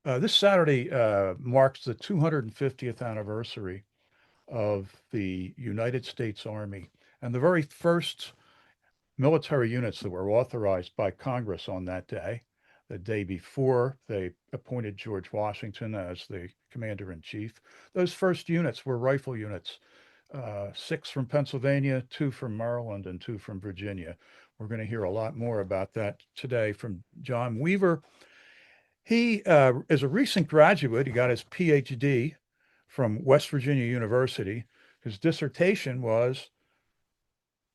This Saturday marks the 250th anniversary of the United States Army and the very first military units that were authorized by Congress on that day. The day before, they appointed George Washington as the commander in chief. Those first units were rifle units, six from Pennsylvania, two from Maryland, and two from Virginia. We're going to hear a lot more about that today from John Weaver. He is a recent graduate. He got his PhD from West Virginia University. His dissertation was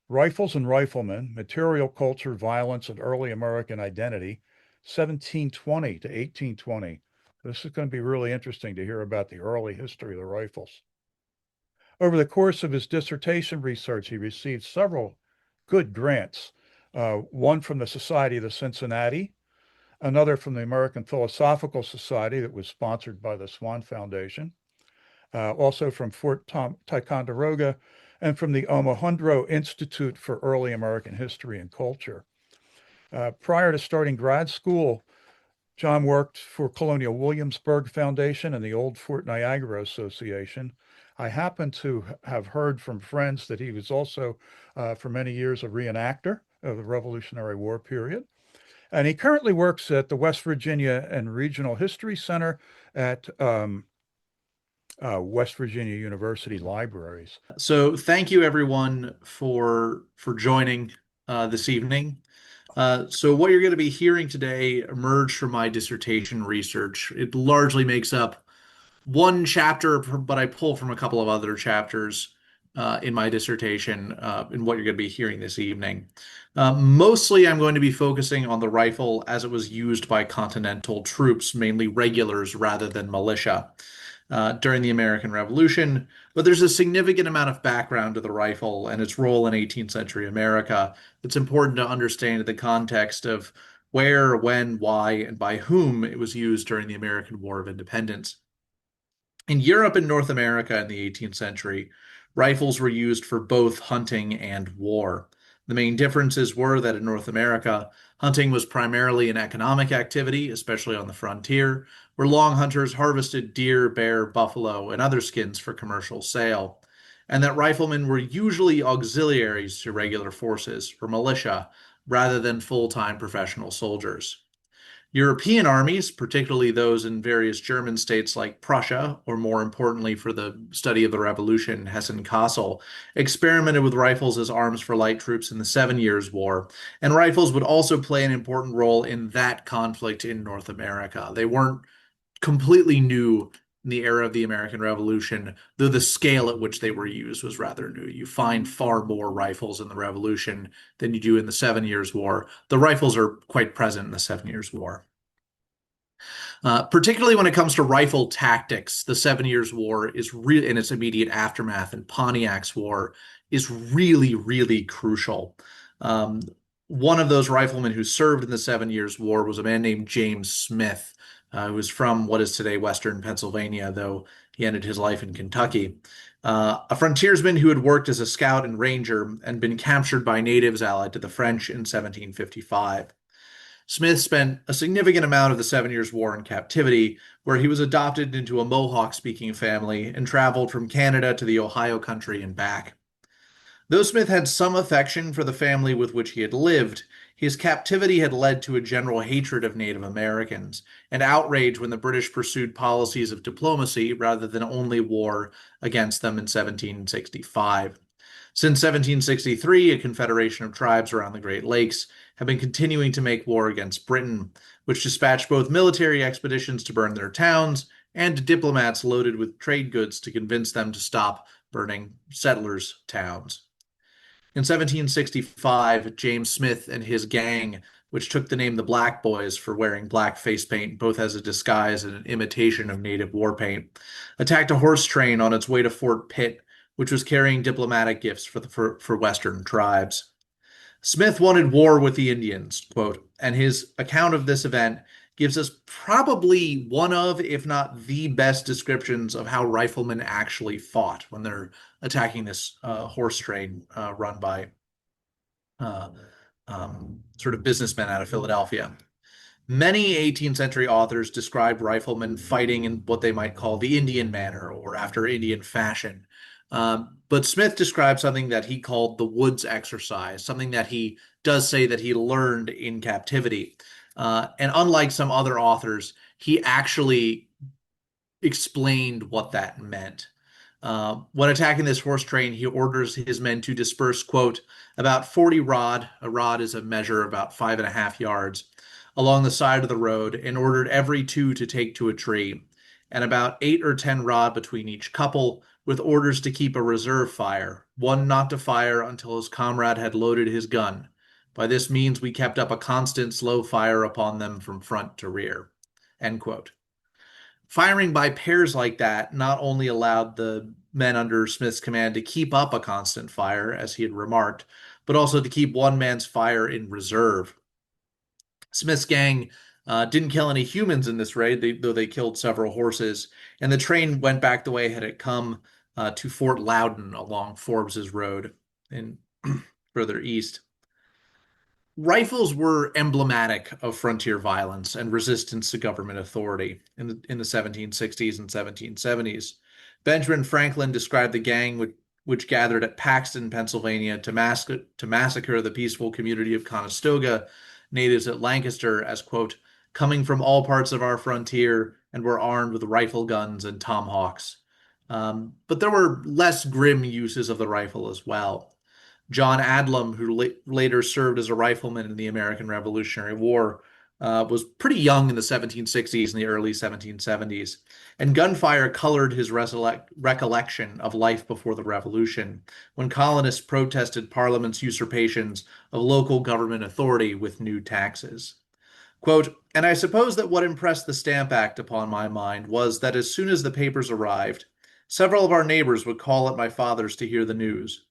Rifles and Riflemen, Material Culture, Violence, and Early American Identity, 1720 to 1820. This is going to be really interesting to hear about the early history of the rifles. Over the course of his dissertation research, he received several good grants, one from the Society of the Cincinnati, another from the American Philosophical Society that was sponsored by the Swan Foundation, also from Ticonderoga, and from the Omohundro Institute for Early American History and Culture. Prior to starting grad school, John worked for Colonial Williamsburg Foundation and the Old Fort Niagara Association. I happen to have heard from friends that he was also, for many years, a reenactor of the Revolutionary War period. And he currently works at the West Virginia and Regional History Center at West Virginia University Libraries. So thank you everyone for joining this evening. So what you're going to be hearing today emerged from my dissertation research. It largely makes up one chapter, but I pull from a couple of other chapters in my dissertation in what you're going to be hearing this evening. Mostly I'm going to be focusing on the rifle as it was used by Continental troops, mainly regulars rather than militia, during the American Revolution. But there's a significant amount of background to the rifle and its role in 18th century America that's important to understand in the context of where, when, why, and by whom it was used during the American War of Independence. In Europe and North America in the 18th century, rifles were used for both hunting and war. The main differences were that in North America, hunting was primarily an economic activity, especially on the frontier, where long hunters harvested deer, bear, buffalo, and other skins for commercial sale, and that riflemen were usually auxiliaries to regular forces or militia rather than full-time professional soldiers. European armies, particularly those in various German states like Prussia, or more importantly for the study of the Revolution, Hessen-Kassel, experimented with rifles as arms for light troops in the Seven Years' War, and rifles would also play an important role in that conflict in North America. They weren't completely new in the era of the American Revolution, though the scale at which they were used was rather new. You find far more rifles in the Revolution than you do in the Seven Years' War. The rifles are quite present in the Seven Years' War. Particularly when it comes to rifle tactics, the Seven Years' War is real in its immediate aftermath, and Pontiac's War is really, really crucial. One of those riflemen who served in the Seven Years' War was a man named James Smith, who was from what is today Western Pennsylvania, though he ended his life in Kentucky. A frontiersman who had worked as a scout and ranger and been captured by natives allied to the French in 1755. Smith spent a significant amount of the Seven Years' War in captivity, where he was adopted into a Mohawk-speaking family and traveled from Canada to the Ohio country and back. Though Smith had some affection for the family with which he had lived, his captivity had led to a general hatred of Native Americans and outrage when the British pursued policies of diplomacy rather than only war against them in 1765. Since 1763, a confederation of tribes around the Great Lakes have been continuing to make war against Britain, which dispatched both military expeditions to burn their towns and diplomats loaded with trade goods to convince them to stop burning settlers' towns. In 1765, James Smith and his gang, which took the name the Black Boys for wearing black face paint both as a disguise and an imitation of native war paint, attacked a horse train on its way to Fort Pitt, which was carrying diplomatic gifts for Western tribes. Smith wanted war with the Indians, quote, and his account of this event gives us probably one of, if not the best descriptions of how riflemen actually fought when they're attacking this horse train run by sort of businessmen out of Philadelphia. Many 18th century authors describe riflemen fighting in what they might call the Indian manner or after Indian fashion. But Smith described something that he called the woods exercise, something that he does say that he learned in captivity. And unlike some other authors, he actually explained what that meant. When attacking this horse train, he orders his men to disperse, quote, about 40 rod, a rod is a measure about 5.5 yards, along the side of the road, and ordered every two to take to a tree, and about 8 or 10 rod between each couple, with orders to keep a reserve fire, one not to fire until his comrade had loaded his gun. By this means we kept up a constant slow fire upon them from front to rear. End quote. Firing by pairs like that not only allowed the men under Smith's command to keep up a constant fire, as he had remarked, but also to keep one man's fire in reserve. Smith's gang didn't kill any humans in this raid, though they killed several horses, and the train went back the way it had come to Fort Loudon along Forbes's Road in further east. Rifles were emblematic of frontier violence and resistance to government authority in the 1760s and 1770s. Benjamin Franklin described the gang which gathered at Paxton, Pennsylvania, to massacre the peaceful community of Conestoga natives at Lancaster as, quote, coming from all parts of our frontier and were armed with rifle guns and tomahawks. But there were less grim uses of the rifle as well. John Adlam, who later served as a rifleman in the American Revolutionary War, was pretty young in the 1760s and the early 1770s, and gunfire colored his recollection of life before the Revolution, when colonists protested Parliament's usurpations of local government authority with new taxes. Quote, and I suppose that what impressed the Stamp Act upon my mind was that as soon as the papers arrived, several of our neighbors would call at my father's to hear the news.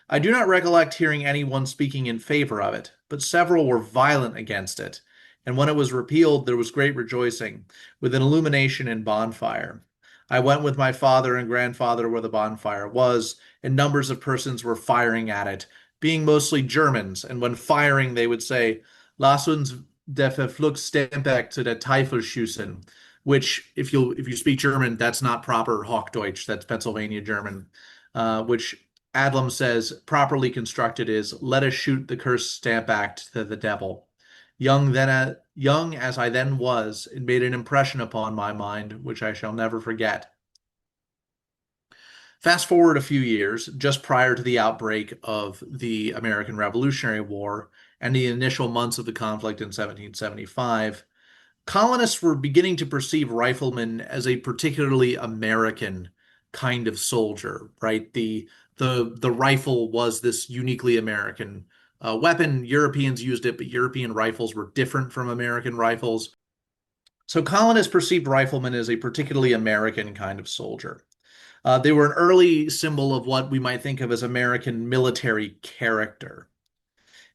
I do not recollect hearing anyone speaking in favor of it, but several were violent against it, and when it was repealed there was great rejoicing, with an illumination and bonfire. I went with my father and grandfather where the bonfire was, and numbers of persons were firing at it, being mostly Germans, and when firing they would say, Lass uns der verflucht Stampeck zu der Teufel schießen, which, if you speak German, that's not proper Hochdeutsch, that's Pennsylvania German, which Adlam says, properly constructed is, let us shoot the cursed Stamp Act to the devil. Young as I then was, it made an impression upon my mind which I shall never forget. Fast forward a few years, just prior to the outbreak of the American Revolutionary War and the initial months of the conflict in 1775, colonists were beginning to perceive riflemen as a particularly American kind of soldier, right? The rifle was this uniquely American weapon. Europeans used it, but European rifles were different from American rifles. So colonists perceived riflemen as a particularly American kind of soldier. They were an early symbol of what we might think of as American military character.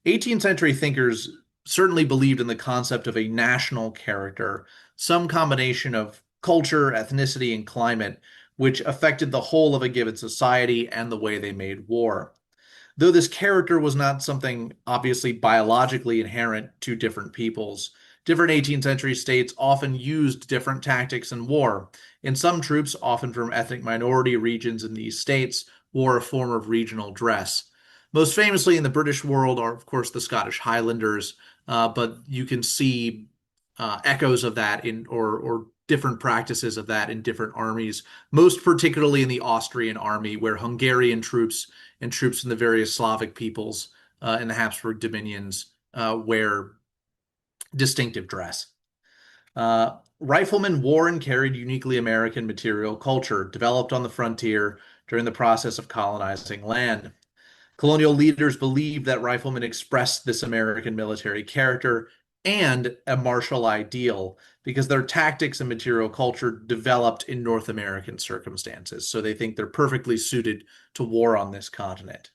18th century thinkers certainly believed in the concept of a national character, some combination of culture, ethnicity, and climate, which affected the whole of a given society and the way they made war. Though this character was not something obviously biologically inherent to different peoples, different 18th century states often used different tactics in war. And some troops, often from ethnic minority regions in these states, wore a form of regional dress. Most famously in the British world are, of course, the Scottish Highlanders, but you can see echoes of that or different practices of that in different armies, most particularly in the Austrian army, where Hungarian troops and troops from the various Slavic peoples in the Habsburg dominions wear distinctive dress. Riflemen wore and carried uniquely American material culture developed on the frontier during the process of colonizing land. Colonial leaders believed that riflemen expressed this American military character and a martial ideal because their tactics and material culture developed in North American circumstances. So they think they're perfectly suited to war on this continent.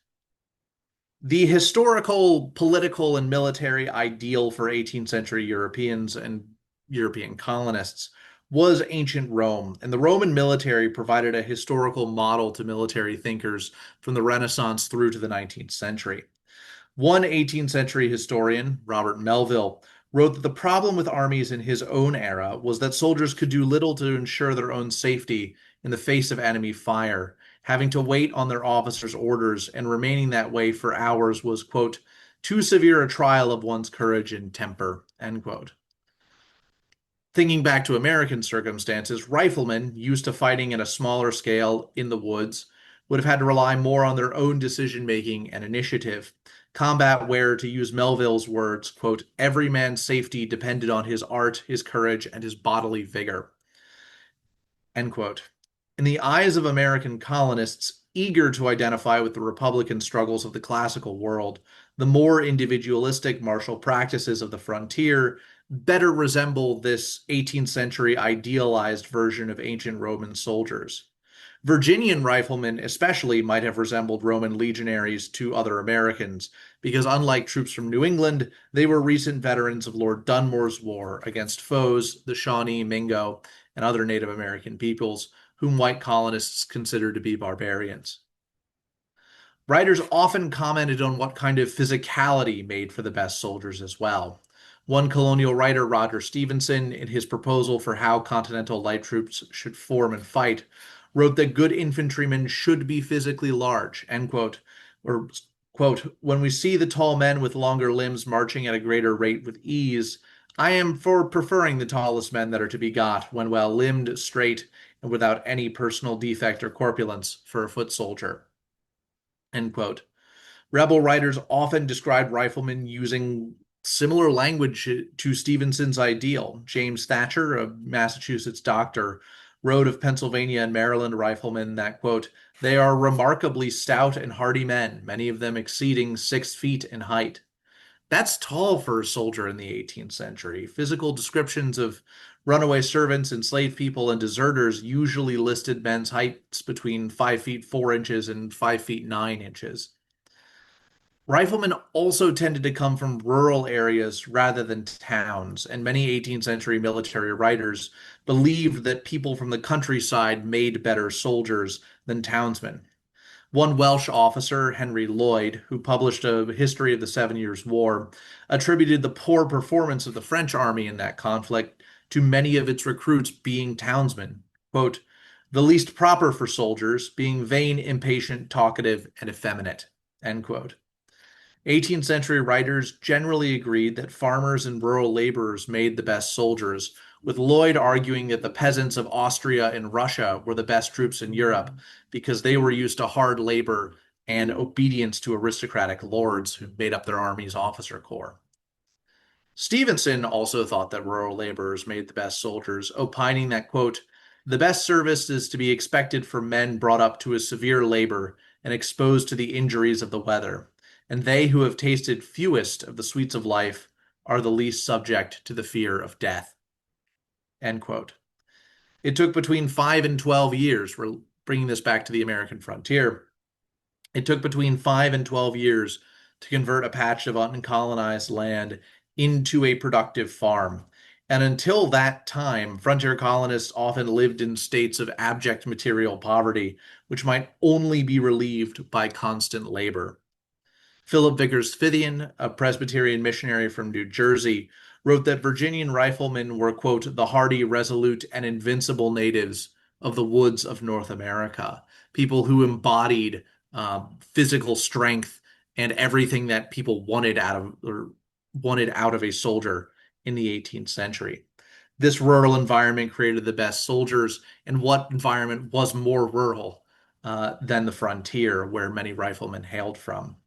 The historical, political, and military ideal for 18th century Europeans and European colonists was ancient Rome, and the Roman military provided a historical model to military thinkers from the Renaissance through to the 19th century. One 18th century historian, Robert Melville, wrote that the problem with armies in his own era was that soldiers could do little to ensure their own safety in the face of enemy fire. Having to wait on their officers' orders and remaining that way for hours was, quote, too severe a trial of one's courage and temper, end quote. Thinking back to American circumstances, riflemen, used to fighting at a smaller scale in the woods, would have had to rely more on their own decision making and initiative. Combat where, to use Melville's words, quote, every man's safety depended on his art, his courage, and his bodily vigor, end quote. In the eyes of American colonists, eager to identify with the Republican struggles of the classical world, the more individualistic martial practices of the frontier better resemble this 18th century idealized version of ancient Roman soldiers. Virginian riflemen, especially, might have resembled Roman legionaries to other Americans, because unlike troops from New England, they were recent veterans of Lord Dunmore's war against foes, the Shawnee, Mingo, and other Native American peoples, whom white colonists considered to be barbarians. Writers often commented on what kind of physicality made for the best soldiers as well. One colonial writer, Roger Stevenson, in his proposal for how Continental light troops should form and fight, wrote that good infantrymen should be physically large, end quote, or quote, when we see the tall men with longer limbs marching at a greater rate with ease, I am for preferring the tallest men that are to be got when well limbed, straight, and without any personal defect or corpulence for a foot soldier, end quote. Rebel writers often described riflemen using similar language to Stevenson's ideal. James Thatcher, a Massachusetts doctor, wrote of Pennsylvania and Maryland riflemen that, quote, they are remarkably stout and hardy men, many of them exceeding 6 feet in height. That's tall for a soldier in the 18th century. Physical descriptions of runaway servants, enslaved people, and deserters usually listed men's heights between 5 feet 4 inches and 5 feet 9 inches. Riflemen also tended to come from rural areas rather than towns, and many 18th century military writers believed that people from the countryside made better soldiers than townsmen. One Welsh officer, Henry Lloyd, who published a history of the Seven Years' War, attributed the poor performance of the French army in that conflict to many of its recruits being townsmen. Quote, the least proper for soldiers, being vain, impatient, talkative, and effeminate. End quote. 18th century writers generally agreed that farmers and rural laborers made the best soldiers, with Lloyd arguing that the peasants of Austria and Russia were the best troops in Europe because they were used to hard labor and obedience to aristocratic lords who made up their army's officer corps. Stevenson also thought that rural laborers made the best soldiers, opining that, quote, the best service is to be expected from men brought up to a severe labor and exposed to the injuries of the weather, and they who have tasted fewest of the sweets of life are the least subject to the fear of death. End quote. It took between 5 and 12 years, we're bringing this back to the American frontier. It took between 5 and 12 years to convert a patch of uncolonized land into a productive farm. And until that time, frontier colonists often lived in states of abject material poverty, which might only be relieved by constant labor. Philip Vickers Fithian, a Presbyterian missionary from New Jersey, wrote that Virginian riflemen were, quote, the hardy, resolute, and invincible natives of the woods of North America, people who embodied physical strength and everything that people wanted out of a soldier in the 18th century. This rural environment created the best soldiers, and what environment was more rural than the frontier, where many riflemen hailed from?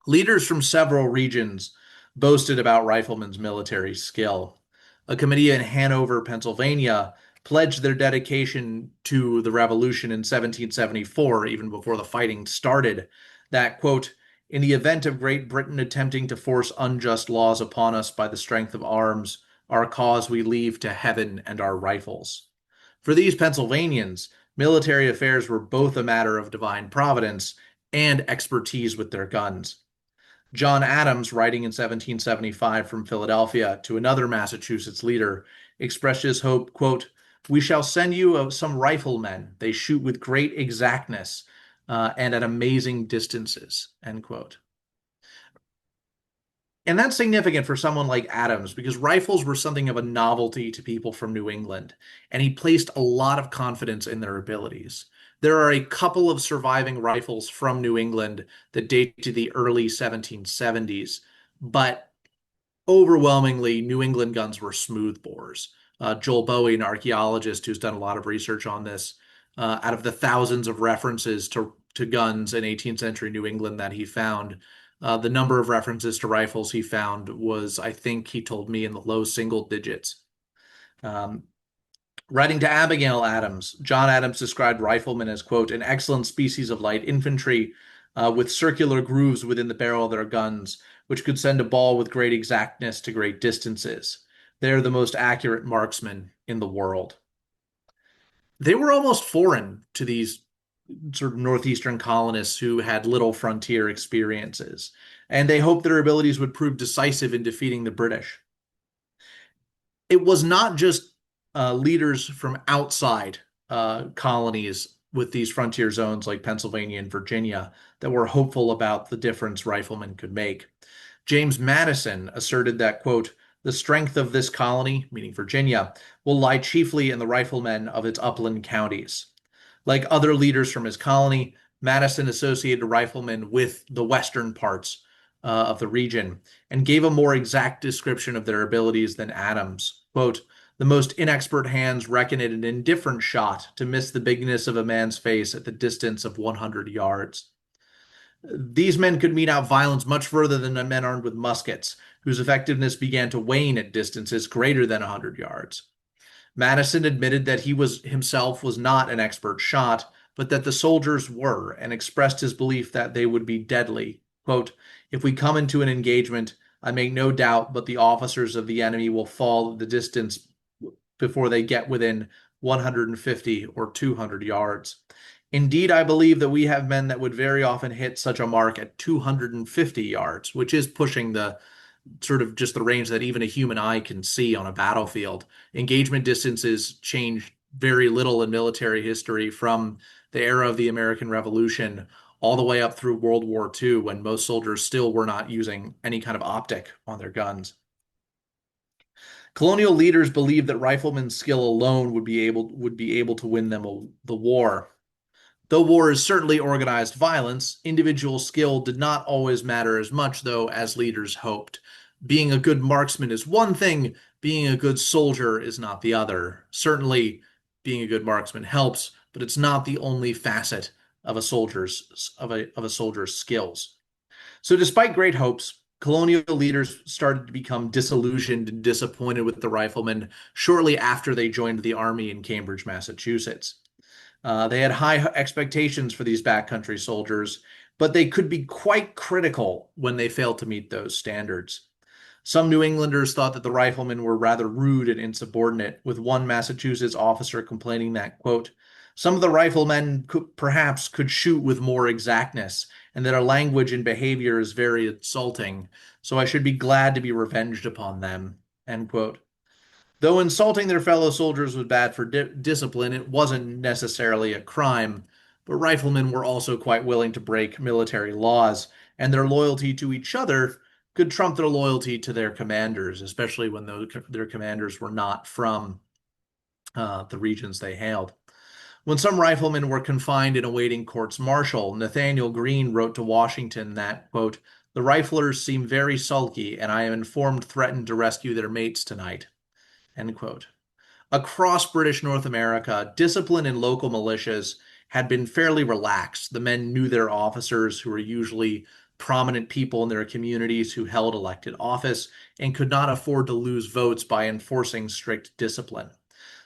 Leaders from several regions boasted about riflemen's military skill. A committee in Hanover, Pennsylvania, pledged their dedication to the revolution in 1774, even before the fighting started, that, quote, in the event of Great Britain attempting to force unjust laws upon us by the strength of arms, our cause we leave to heaven and our rifles. For these Pennsylvanians, military affairs were both a matter of divine providence and expertise with their guns. John Adams, writing in 1775 from Philadelphia to another Massachusetts leader, expressed his hope, quote, we shall send you some riflemen. They shoot with great exactness and at amazing distances, end quote. And that's significant for someone like Adams because rifles were something of a novelty to people from New England, and he placed a lot of confidence in their abilities. There are a couple of surviving rifles from New England that date to the early 1770s, but overwhelmingly, New England guns were smoothbores. Joel Bowie, an archaeologist who's done a lot of research on this, out of the thousands of references to guns in 18th century New England that he found, the number of references to rifles he found was, I think he told me, in the low single digits. Um, Writing to Abigail Adams, John Adams described riflemen as, quote, an excellent species of light infantry with circular grooves within the barrel of their guns, which could send a ball with great exactness to great distances. They are the most accurate marksmen in the world. They were almost foreign to these sort of northeastern colonists who had little frontier experiences, and they hoped their abilities would prove decisive in defeating the British. It was not just leaders from outside colonies with these frontier zones like Pennsylvania and Virginia that were hopeful about the difference riflemen could make. James Madison asserted that, quote, the strength of this colony, meaning Virginia, will lie chiefly in the riflemen of its upland counties. Like other leaders from his colony, Madison associated riflemen with the western parts of the region and gave a more exact description of their abilities than Adams. Quote, the most inexpert hands reckon it an indifferent shot to miss the bigness of a man's face at the distance of 100 yards. These men could mete out violence much further than men armed with muskets, whose effectiveness began to wane at distances greater than 100 yards. Madison admitted that he was himself was not an expert shot, but that the soldiers were, and expressed his belief that they would be deadly. Quote, if we come into an engagement, I make no doubt but the officers of the enemy will fall the distance before they get within 150 or 200 yards. Indeed, I believe that we have men that would very often hit such a mark at 250 yards, which is pushing the sort of just the range that even a human eye can see on a battlefield. Engagement distances change very little in military history from the era of the American Revolution all the way up through World War II, when most soldiers still were not using any kind of optic on their guns. Colonial leaders believed that riflemen's skill alone would be able to win them the war. Though war is certainly organized violence, individual skill did not always matter as much, though, as leaders hoped. Being a good marksman is one thing, being a good soldier is not the other. Certainly, being a good marksman helps, but it's not the only facet of a soldier's skills. So, despite great hopes, colonial leaders started to become disillusioned and disappointed with the riflemen shortly after they joined the army in Cambridge, Massachusetts. They had high expectations for these backcountry soldiers, but they could be quite critical when they failed to meet those standards. Some New Englanders thought that the riflemen were rather rude and insubordinate, with one Massachusetts officer complaining that, quote, some of the riflemen perhaps could shoot with more exactness, and that our language and behavior is very insulting, so I should be glad to be revenged upon them, end quote. Though insulting their fellow soldiers was bad for discipline, it wasn't necessarily a crime. But riflemen were also quite willing to break military laws, and their loyalty to each other could trump their loyalty to their commanders, especially when their commanders were not from the regions they hailed. When some riflemen were confined and awaiting courts martial, Nathaniel Greene wrote to Washington that, quote, the riflers seem very sulky, and I am informed threatened to rescue their mates tonight, end quote. Across British North America, discipline in local militias had been fairly relaxed. The men knew their officers, who were usually prominent people in their communities who held elected office and could not afford to lose votes by enforcing strict discipline.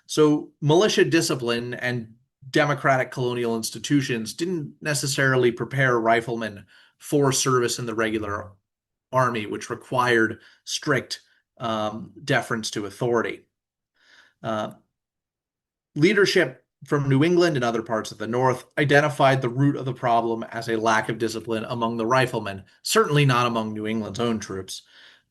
So, militia discipline and democratic colonial institutions didn't necessarily prepare riflemen for service in the regular army, which required strict deference to authority. Uh, Leadership from New England and other parts of the North identified the root of the problem as a lack of discipline among the riflemen, certainly not among New England's own troops.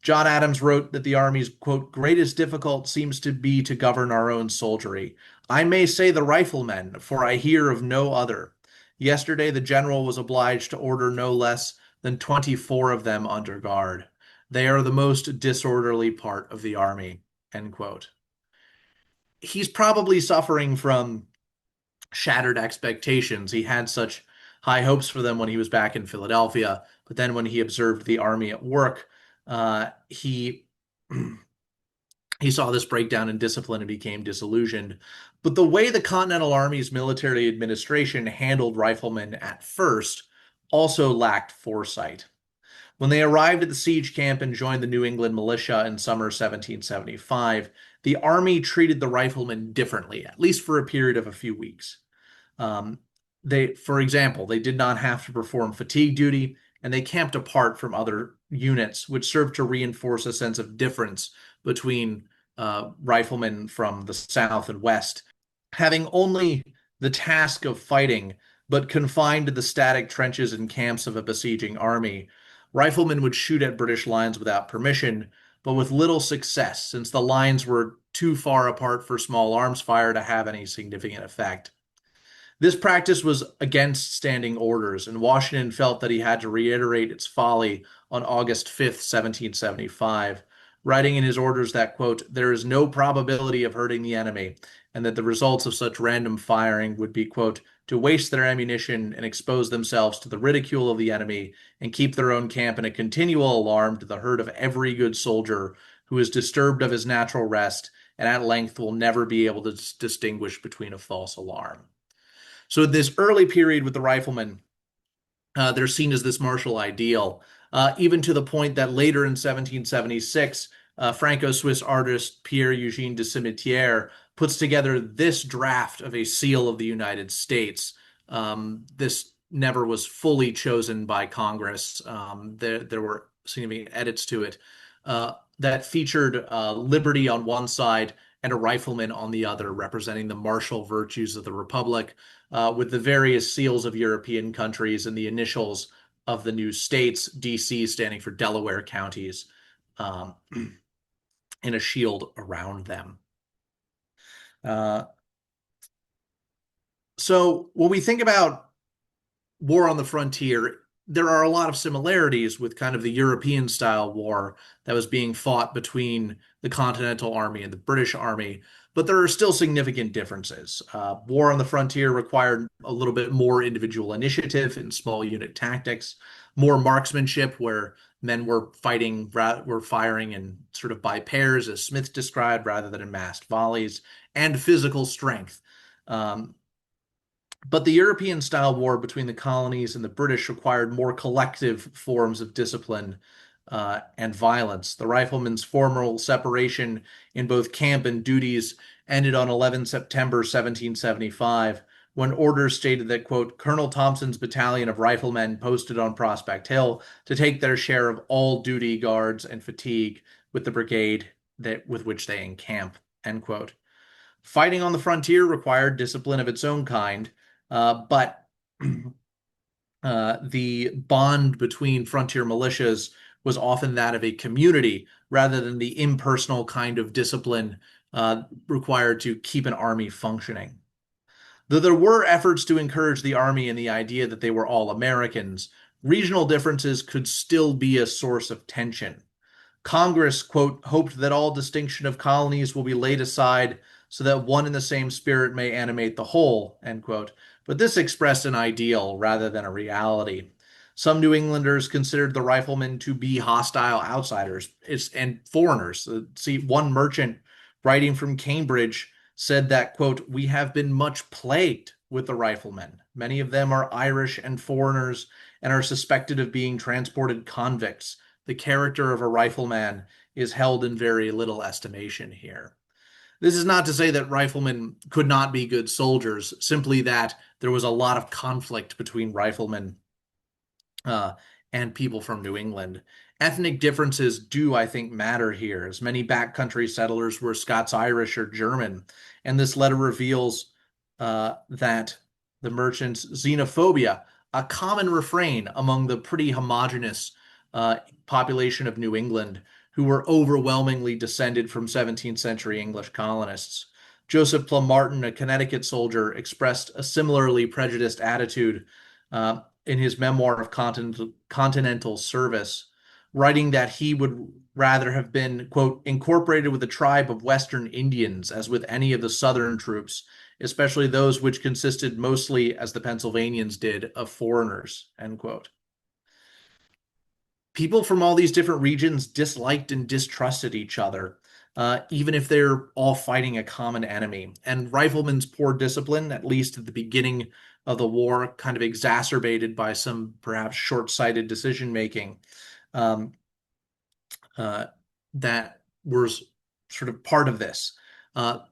John Adams wrote that the Army's, quote, greatest difficult seems to be to govern our own soldiery. I may say the riflemen, for I hear of no other. Yesterday the general was obliged to order no less than 24 of them under guard. They are the most disorderly part of the army, end quote. He's probably suffering from shattered expectations. He had such high hopes for them when he was back in Philadelphia, but then when he observed the army at work, he he saw this breakdown in discipline and became disillusioned. But the way the Continental Army's military administration handled riflemen at first also lacked foresight. When they arrived at the siege camp and joined the New England militia in summer 1775, the Army treated the riflemen differently, at least for a period of a few weeks. Um, for example, they did not have to perform fatigue duty, and they camped apart from other units, which served to reinforce a sense of difference between riflemen from the South and West, having only the task of fighting, but confined to the static trenches and camps of a besieging army. Riflemen would shoot at British lines without permission, but with little success, since the lines were too far apart for small arms fire to have any significant effect. This practice was against standing orders, and Washington felt that he had to reiterate its folly on August 5th, 1775, writing in his orders that, quote, there is no probability of hurting the enemy, and that the results of such random firing would be, quote, to waste their ammunition and expose themselves to the ridicule of the enemy and keep their own camp in a continual alarm to the hurt of every good soldier who is disturbed of his natural rest and at length will never be able to distinguish between a false alarm. So this early period with the riflemen, they're seen as this martial ideal, even to the point that later in 1776, Franco-Swiss artist Pierre-Eugène de Cimetière puts together this draft of a seal of the United States. This never was fully chosen by Congress. There were significant edits to it that featured liberty on one side and a rifleman on the other, representing the martial virtues of the Republic, with the various seals of European countries and the initials of the new states, DC standing for Delaware counties, um, and a shield around them. Uh, so when we think about war on the frontier, there are a lot of similarities with kind of the European style war that was being fought between the Continental Army and the British Army, but there are still significant differences. War on the frontier required a little bit more individual initiative and small unit tactics, more marksmanship where men were firing in sort of by pairs, as Smith described, rather than in massed volleys, and physical strength. Um, but the European style war between the colonies and the British required more collective forms of discipline and violence. The riflemen's formal separation in both camp and duties ended on 11 September 1775, when orders stated that, quote, Colonel Thompson's battalion of riflemen posted on Prospect Hill to take their share of all duty, guards, and fatigue with the brigade with which they encamp, end quote. Fighting on the frontier required discipline of its own kind, but the bond between frontier militias was often that of a community rather than the impersonal kind of discipline required to keep an army functioning. Though there were efforts to encourage the army in the idea that they were all Americans, regional differences could still be a source of tension. Congress, quote, hoped that all distinction of colonies will be laid aside so that one and the same spirit may animate the whole, end quote. But this expressed an ideal rather than a reality. Some New Englanders considered the riflemen to be hostile outsiders and foreigners. See, one merchant writing from Cambridge said that, quote, we have been much plagued with the riflemen. Many of them are Irish and foreigners and are suspected of being transported convicts. The character of a rifleman is held in very little estimation here. This is not to say that riflemen could not be good soldiers, simply that there was a lot of conflict between riflemen uh, and people from New England. Ethnic differences do, I think, matter here, as many backcountry settlers were Scots-Irish or German, and this letter reveals that the merchants' xenophobia, a common refrain among the pretty homogenous population of New England, who were overwhelmingly descended from 17th century English colonists. Joseph Plum Martin, a Connecticut soldier, expressed a similarly prejudiced attitude in his memoir of Continental Service, writing that he would rather have been, quote, incorporated with a tribe of Western Indians as with any of the Southern troops, especially those which consisted mostly, as the Pennsylvanians did, of foreigners, end quote. People from all these different regions disliked and distrusted each other, even if they're all fighting a common enemy. And riflemen's poor discipline, at least at the beginning of the war, kind of exacerbated by some perhaps short-sighted decision making, um, uh, that was sort of part of this.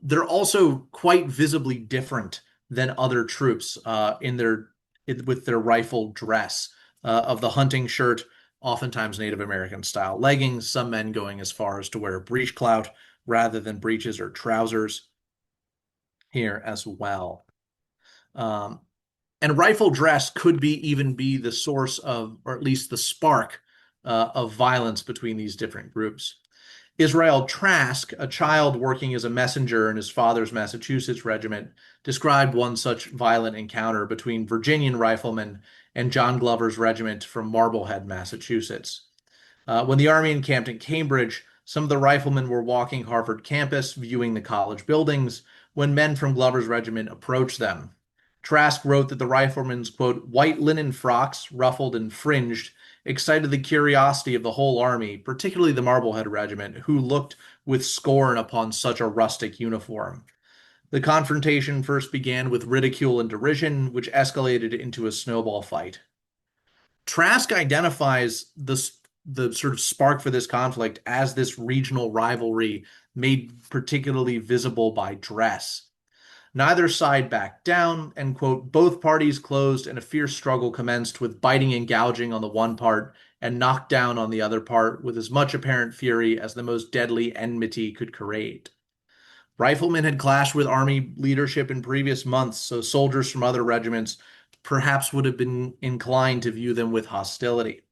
They're also quite visibly different than other troops with their rifle dress of the hunting shirt, oftentimes Native American style leggings, some men going as far as to wear a breechclout rather than breeches or trousers here as well. Um, and rifle dress could even be the source of, or at least the spark of violence between these different groups. Israel Trask, a child working as a messenger in his father's Massachusetts regiment, described one such violent encounter between Virginian riflemen and John Glover's regiment from Marblehead, Massachusetts. When the Army encamped in Cambridge, some of the riflemen were walking Harvard campus, viewing the college buildings, when men from Glover's regiment approached them. Trask wrote that the riflemen's, quote, white linen frocks, ruffled and fringed, excited the curiosity of the whole army, particularly the Marblehead regiment, who looked with scorn upon such a rustic uniform. The confrontation first began with ridicule and derision, which escalated into a snowball fight. Trask identifies the sort of spark for this conflict as this regional rivalry made particularly visible by dress. Neither side backed down, and, quote, both parties closed and a fierce struggle commenced with biting and gouging on the one part and knockdown on the other part with as much apparent fury as the most deadly enmity could create. Riflemen had clashed with Army leadership in previous months, so soldiers from other regiments perhaps would have been inclined to view them with hostility.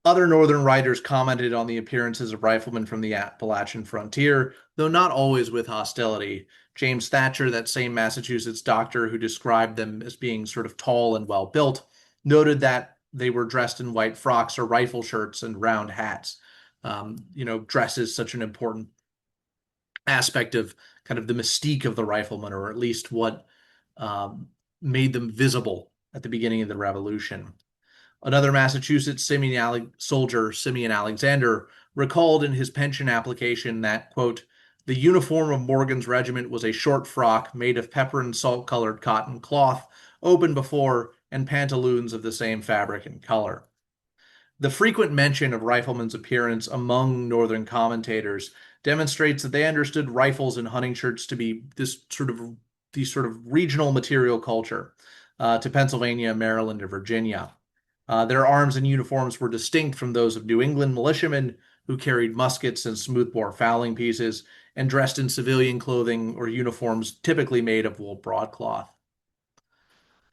Other Northern writers commented on the appearances of riflemen from the Appalachian frontier, though not always with hostility. James Thatcher, that same Massachusetts doctor who described them as being sort of tall and well built, noted that they were dressed in white frocks or rifle shirts and round hats. Dress is such an important aspect of kind of the mystique of the rifleman, or at least what um, made them visible at the beginning of the Revolution. Another Massachusetts soldier, Simeon Alexander, recalled in his pension application that, quote, the uniform of Morgan's regiment was a short frock made of pepper and salt colored cotton cloth, open before, and pantaloons of the same fabric and color. The frequent mention of riflemen's appearance among Northern commentators demonstrates that they understood rifles and hunting shirts to be these sort of regional material culture to Pennsylvania, Maryland, or Virginia. Their arms and uniforms were distinct from those of New England militiamen who carried muskets and smoothbore fowling pieces and dressed in civilian clothing or uniforms typically made of wool broadcloth.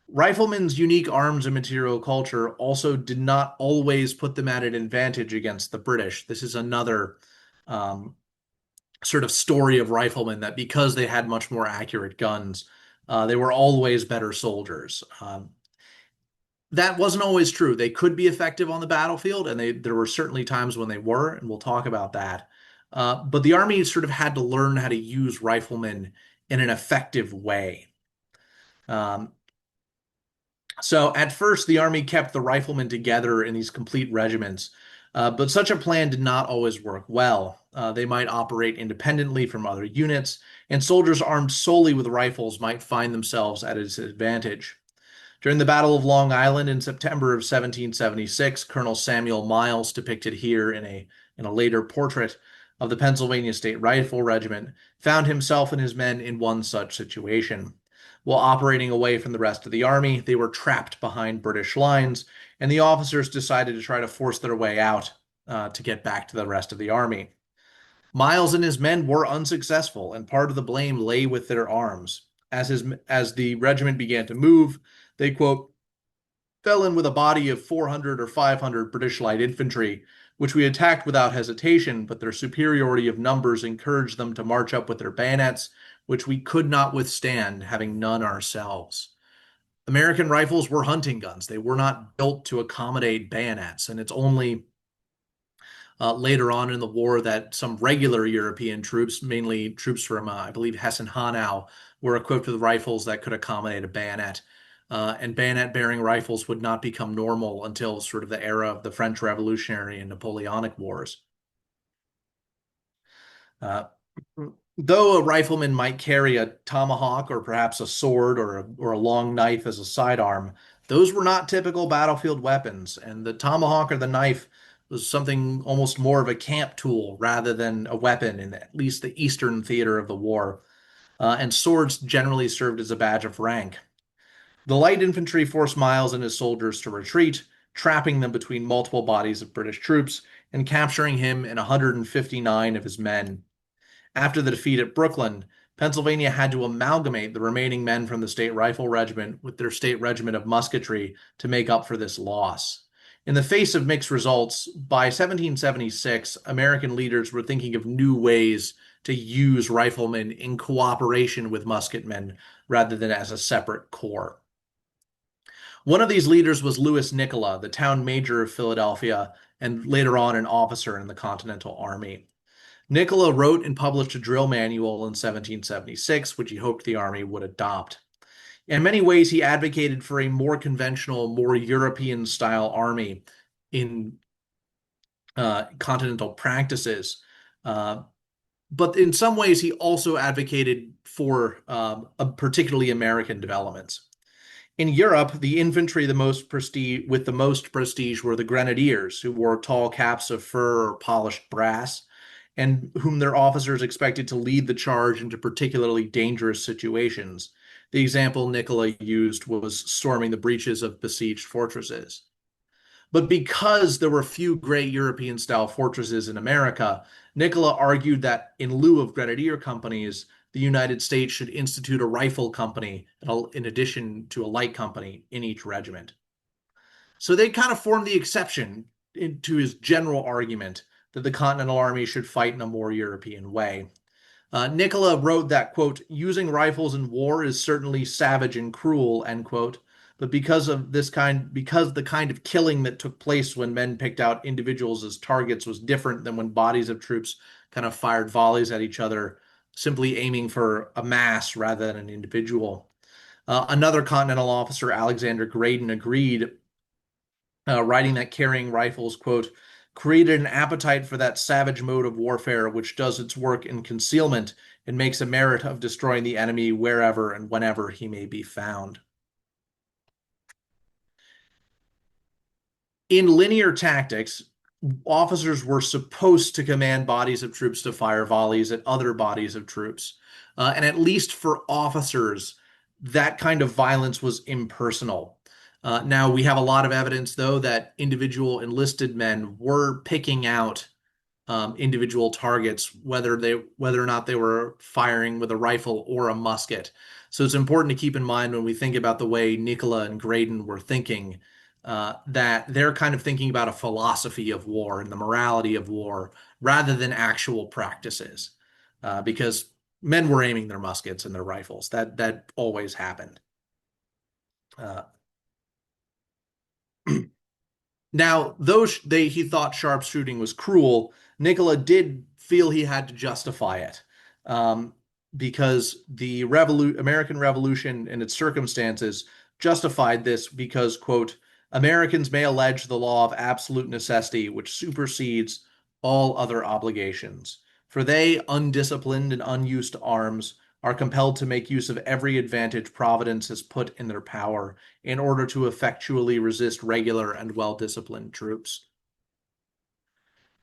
Riflemen's unique arms and material culture also did not always put them at an advantage against the British. This is another um, sort of story of riflemen, that because they had much more accurate guns, they were always better soldiers. That wasn't always true. They could be effective on the battlefield, and there were certainly times when they were, and we'll talk about that. But the Army sort of had to learn how to use riflemen in an effective way. Um, so at first, the Army kept the riflemen together in these complete regiments, but such a plan did not always work well. They might operate independently from other units, and soldiers armed solely with rifles might find themselves at a disadvantage. During the Battle of Long Island in September of 1776, Colonel Samuel Miles, depicted here in a later portrait of the Pennsylvania State Rifle Regiment, found himself and his men in one such situation. While operating away from the rest of the army, they were trapped behind British lines, and the officers decided to try to force their way out to get back to the rest of the army. Miles and his men were unsuccessful, and part of the blame lay with their arms. As the regiment began to move, they, quote, fell in with a body of 400 or 500 British light infantry, which we attacked without hesitation, but their superiority of numbers encouraged them to march up with their bayonets, which we could not withstand, having none ourselves. American rifles were hunting guns. They were not built to accommodate bayonets, and it's only later on in the war that some regular European troops, mainly troops from, I believe, Hessen-Hanau, were equipped with rifles that could accommodate a bayonet. And bayonet-bearing rifles would not become normal until sort of the era of the French Revolutionary and Napoleonic Wars. Uh, Though a rifleman might carry a tomahawk or perhaps a sword or a long knife as a sidearm, those were not typical battlefield weapons, and the tomahawk or the knife was something almost more of a camp tool rather than a weapon in at least the eastern theater of the war. And swords generally served as a badge of rank. The light infantry forced Miles and his soldiers to retreat, trapping them between multiple bodies of British troops and capturing him and 159 of his men. After the defeat at Brooklyn, Pennsylvania had to amalgamate the remaining men from the State Rifle Regiment with their state regiment of musketry to make up for this loss. In the face of mixed results, by 1776, American leaders were thinking of new ways to use riflemen in cooperation with musketmen rather than as a separate corps. One of these leaders was Louis Nicola, the town major of Philadelphia, and later on an officer in the Continental Army. Nicola wrote and published a drill manual in 1776, which he hoped the army would adopt. In many ways, he advocated for a more conventional, more European style army in continental practices. But in some ways, he also advocated for particularly American developments. In Europe, the infantry with the most prestige were the grenadiers, who wore tall caps of fur or polished brass, and whom their officers expected to lead the charge into particularly dangerous situations. The example Nicola used was storming the breaches of besieged fortresses. But because there were few great European-style fortresses in America, Nicola argued that in lieu of grenadier companies, the United States should institute a rifle company in addition to a light company in each regiment. So they kind of formed the exception to his general argument that the Continental Army should fight in a more European way. Nicola wrote that, quote, using rifles in war is certainly savage and cruel, end quote, but because the kind of killing that took place when men picked out individuals as targets was different than when bodies of troops kind of fired volleys at each other, simply aiming for a mass rather than an individual. Another Continental officer, Alexander Graydon, agreed, writing that carrying rifles, quote, created an appetite for that savage mode of warfare which does its work in concealment and makes a merit of destroying the enemy wherever and whenever he may be found. In linear tactics, officers were supposed to command bodies of troops to fire volleys at other bodies of troops. And at least for officers, that kind of violence was impersonal. Now, we have a lot of evidence, though, that individual enlisted men were picking out individual targets, whether or not they were firing with a rifle or a musket. So it's important to keep in mind when we think about the way Nicola and Graydon were thinking, that they're kind of thinking about a philosophy of war and the morality of war rather than actual practices, because men were aiming their muskets and their rifles. That always happened. Now, though he thought sharpshooting was cruel, Nicola did feel he had to justify it, because the American Revolution and its circumstances justified this because, quote, Americans may allege the law of absolute necessity which supersedes all other obligations. For they, undisciplined and unused to arms, are compelled to make use of every advantage Providence has put in their power in order to effectually resist regular and well-disciplined troops.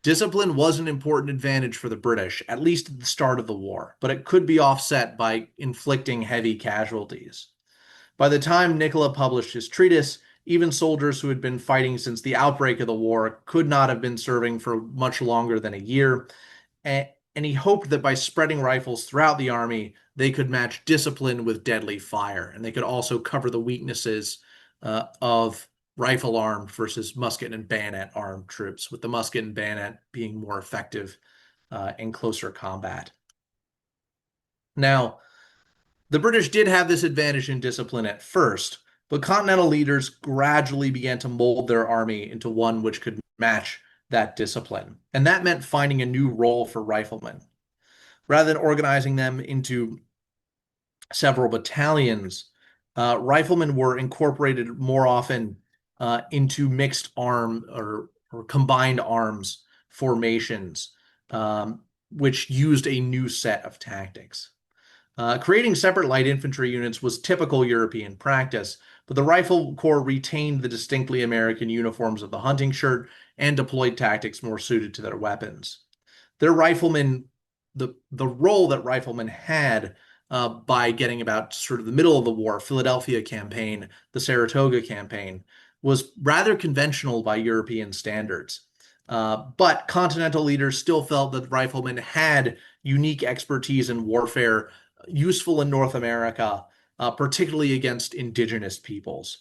Discipline was an important advantage for the British, at least at the start of the war, but it could be offset by inflicting heavy casualties. By the time Nicola published his treatise, even soldiers who had been fighting since the outbreak of the war could not have been serving for much longer than a year, and he hoped that by spreading rifles throughout the army, they could match discipline with deadly fire, and they could also cover the weaknesses of rifle-armed versus musket and bayonet-armed troops, with the musket and bayonet being more effective in closer combat. Now, the British did have this advantage in discipline at first, but Continental leaders gradually began to mold their army into one which could match that discipline. And that meant finding a new role for riflemen. Rather than organizing them into several battalions, riflemen were incorporated more often into mixed arm or combined arms formations, which used a new set of tactics. Creating separate light infantry units was typical European practice, but the Rifle Corps retained the distinctly American uniforms of the hunting shirt and deployed tactics more suited to their weapons. Their riflemen, the role that riflemen had by getting about sort of the middle of the war, Philadelphia campaign, the Saratoga campaign, was rather conventional by European standards. But Continental leaders still felt that riflemen had unique expertise in warfare, useful in North America, particularly against indigenous peoples.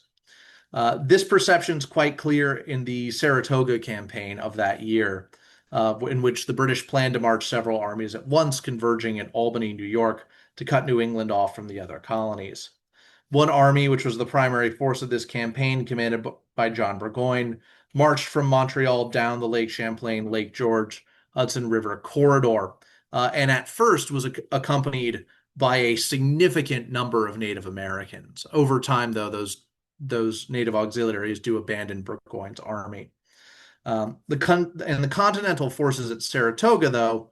This perception is quite clear in the Saratoga campaign of that year, in which the British planned to march several armies at once, converging at Albany, New York, to cut New England off from the other colonies. One army, which was the primary force of this campaign, commanded by John Burgoyne, marched from Montreal down the Lake Champlain, Lake George, Hudson River corridor, and at first was accompanied by a significant number of Native Americans. Over time, though, those Native auxiliaries do abandon Burgoyne's army. The Continental forces at Saratoga, though,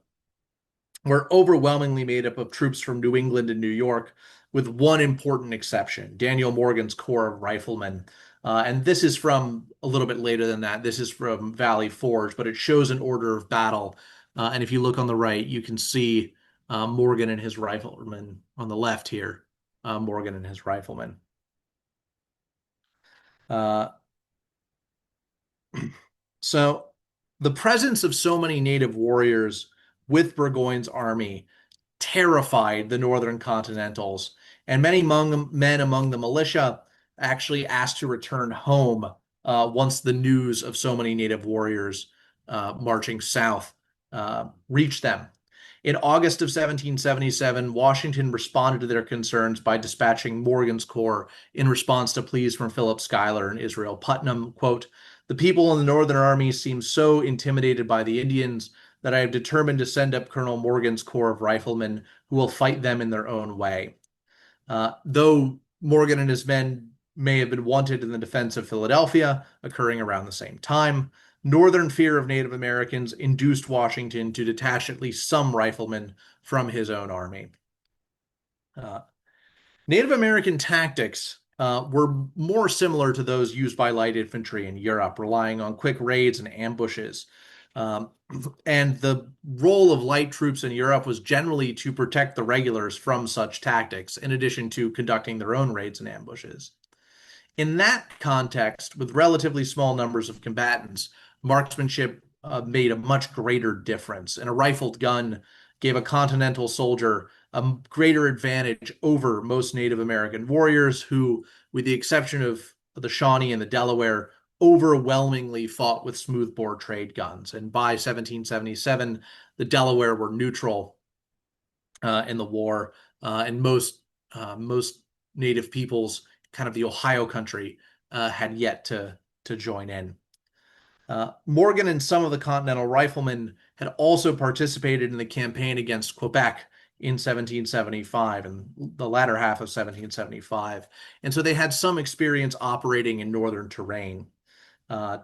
were overwhelmingly made up of troops from New England and New York, with one important exception, Daniel Morgan's Corps of Riflemen. And this is from a little bit later than that. This is from Valley Forge, but it shows an order of battle. And if you look on the right, you can see Morgan and his riflemen on the left here. Morgan and his riflemen. Uh, so the presence of so many native warriors with Burgoyne's army terrified the Northern Continentals, and many men among the militia actually asked to return home once the news of so many native warriors marching south reached them. In August of 1777, Washington responded to their concerns by dispatching Morgan's Corps in response to pleas from Philip Schuyler and Israel Putnam. Quote, "The people in the Northern Army seem so intimidated by the Indians that I have determined to send up Colonel Morgan's Corps of Riflemen, who will fight them in their own way." Though Morgan and his men may have been wanted in the defense of Philadelphia, occurring around the same time, Northern fear of Native Americans induced Washington to detach at least some riflemen from his own army. Uh, Native American tactics were more similar to those used by light infantry in Europe, relying on quick raids and ambushes. Um, and the role of light troops in Europe was generally to protect the regulars from such tactics, in addition to conducting their own raids and ambushes. In that context, with relatively small numbers of combatants, marksmanship made a much greater difference, and a rifled gun gave a Continental soldier a greater advantage over most Native American warriors who, with the exception of the Shawnee and the Delaware, overwhelmingly fought with smoothbore trade guns. And by 1777, the Delaware were neutral in the war, and most Native peoples, kind of the Ohio country, had yet to join in. Morgan and some of the Continental Riflemen had also participated in the campaign against Quebec in 1775 and the latter half of 1775. And so they had some experience operating in northern terrain,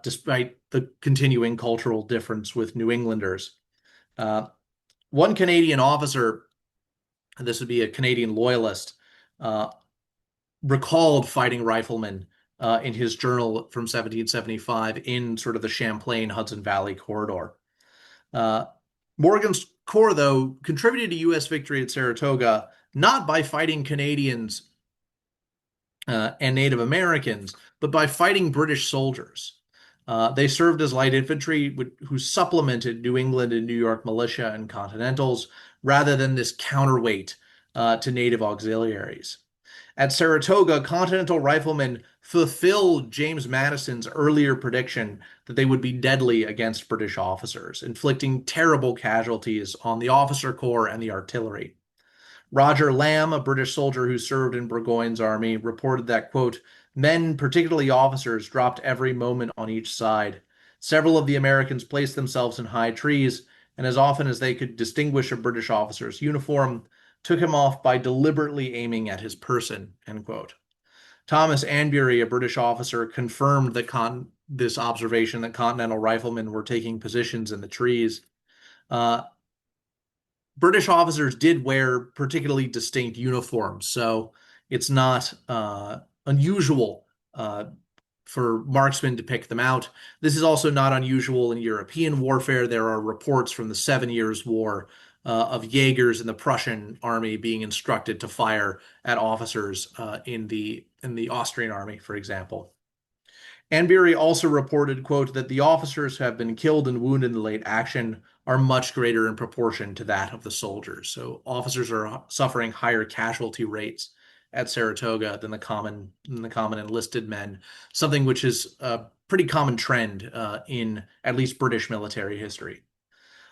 despite the continuing cultural difference with New Englanders. One Canadian officer, this would be a Canadian loyalist, recalled fighting riflemen in his journal from 1775 in sort of the Champlain Hudson Valley corridor. Morgan's Corps, though, contributed to U.S. victory at Saratoga not by fighting Canadians and Native Americans, but by fighting British soldiers. They served as light infantry who supplemented New England and New York militia and Continentals rather than this counterweight to Native auxiliaries. At Saratoga, Continental Riflemen fulfilled James Madison's earlier prediction that they would be deadly against British officers, inflicting terrible casualties on the officer corps and the artillery. Roger Lamb, a British soldier who served in Burgoyne's army, reported that, quote, "Men, particularly officers, dropped every moment on each side. Several of the Americans placed themselves in high trees, and as often as they could distinguish a British officer's uniform, took him off by deliberately aiming at his person, end quote. Thomas Anbury, a British officer, confirmed this observation that Continental riflemen were taking positions in the trees. Uh, British officers did wear particularly distinct uniforms, so it's not unusual for marksmen to pick them out. This is also not unusual in European warfare. There are reports from the Seven Years' War of Jaegers in the Prussian army being instructed to fire at officers in the Austrian army, for example. Anbury also reported, quote, that the officers who have been killed and wounded in the late action are much greater in proportion to that of the soldiers. So officers are suffering higher casualty rates at Saratoga than the common enlisted men, something which is a pretty common trend in at least British military history.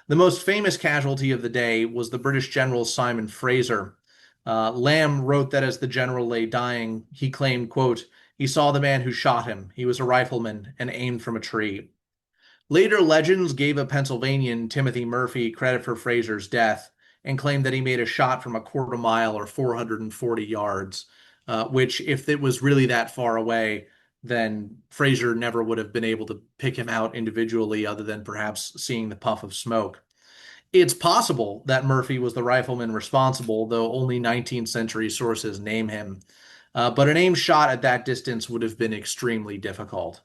The most famous casualty of the day was the British general Simon Fraser. Lamb wrote that as the general lay dying, he claimed, quote, he saw the man who shot him. He was a rifleman and aimed from a tree. Later legends gave a Pennsylvanian, Timothy Murphy, credit for Fraser's death and claimed that he made a shot from a quarter mile or 440 yards, which, if it was really that far away, then Fraser never would have been able to pick him out individually other than perhaps seeing the puff of smoke. It's possible that Murphy was the rifleman responsible, though only 19th century sources name him. But an aim shot at that distance would have been extremely difficult.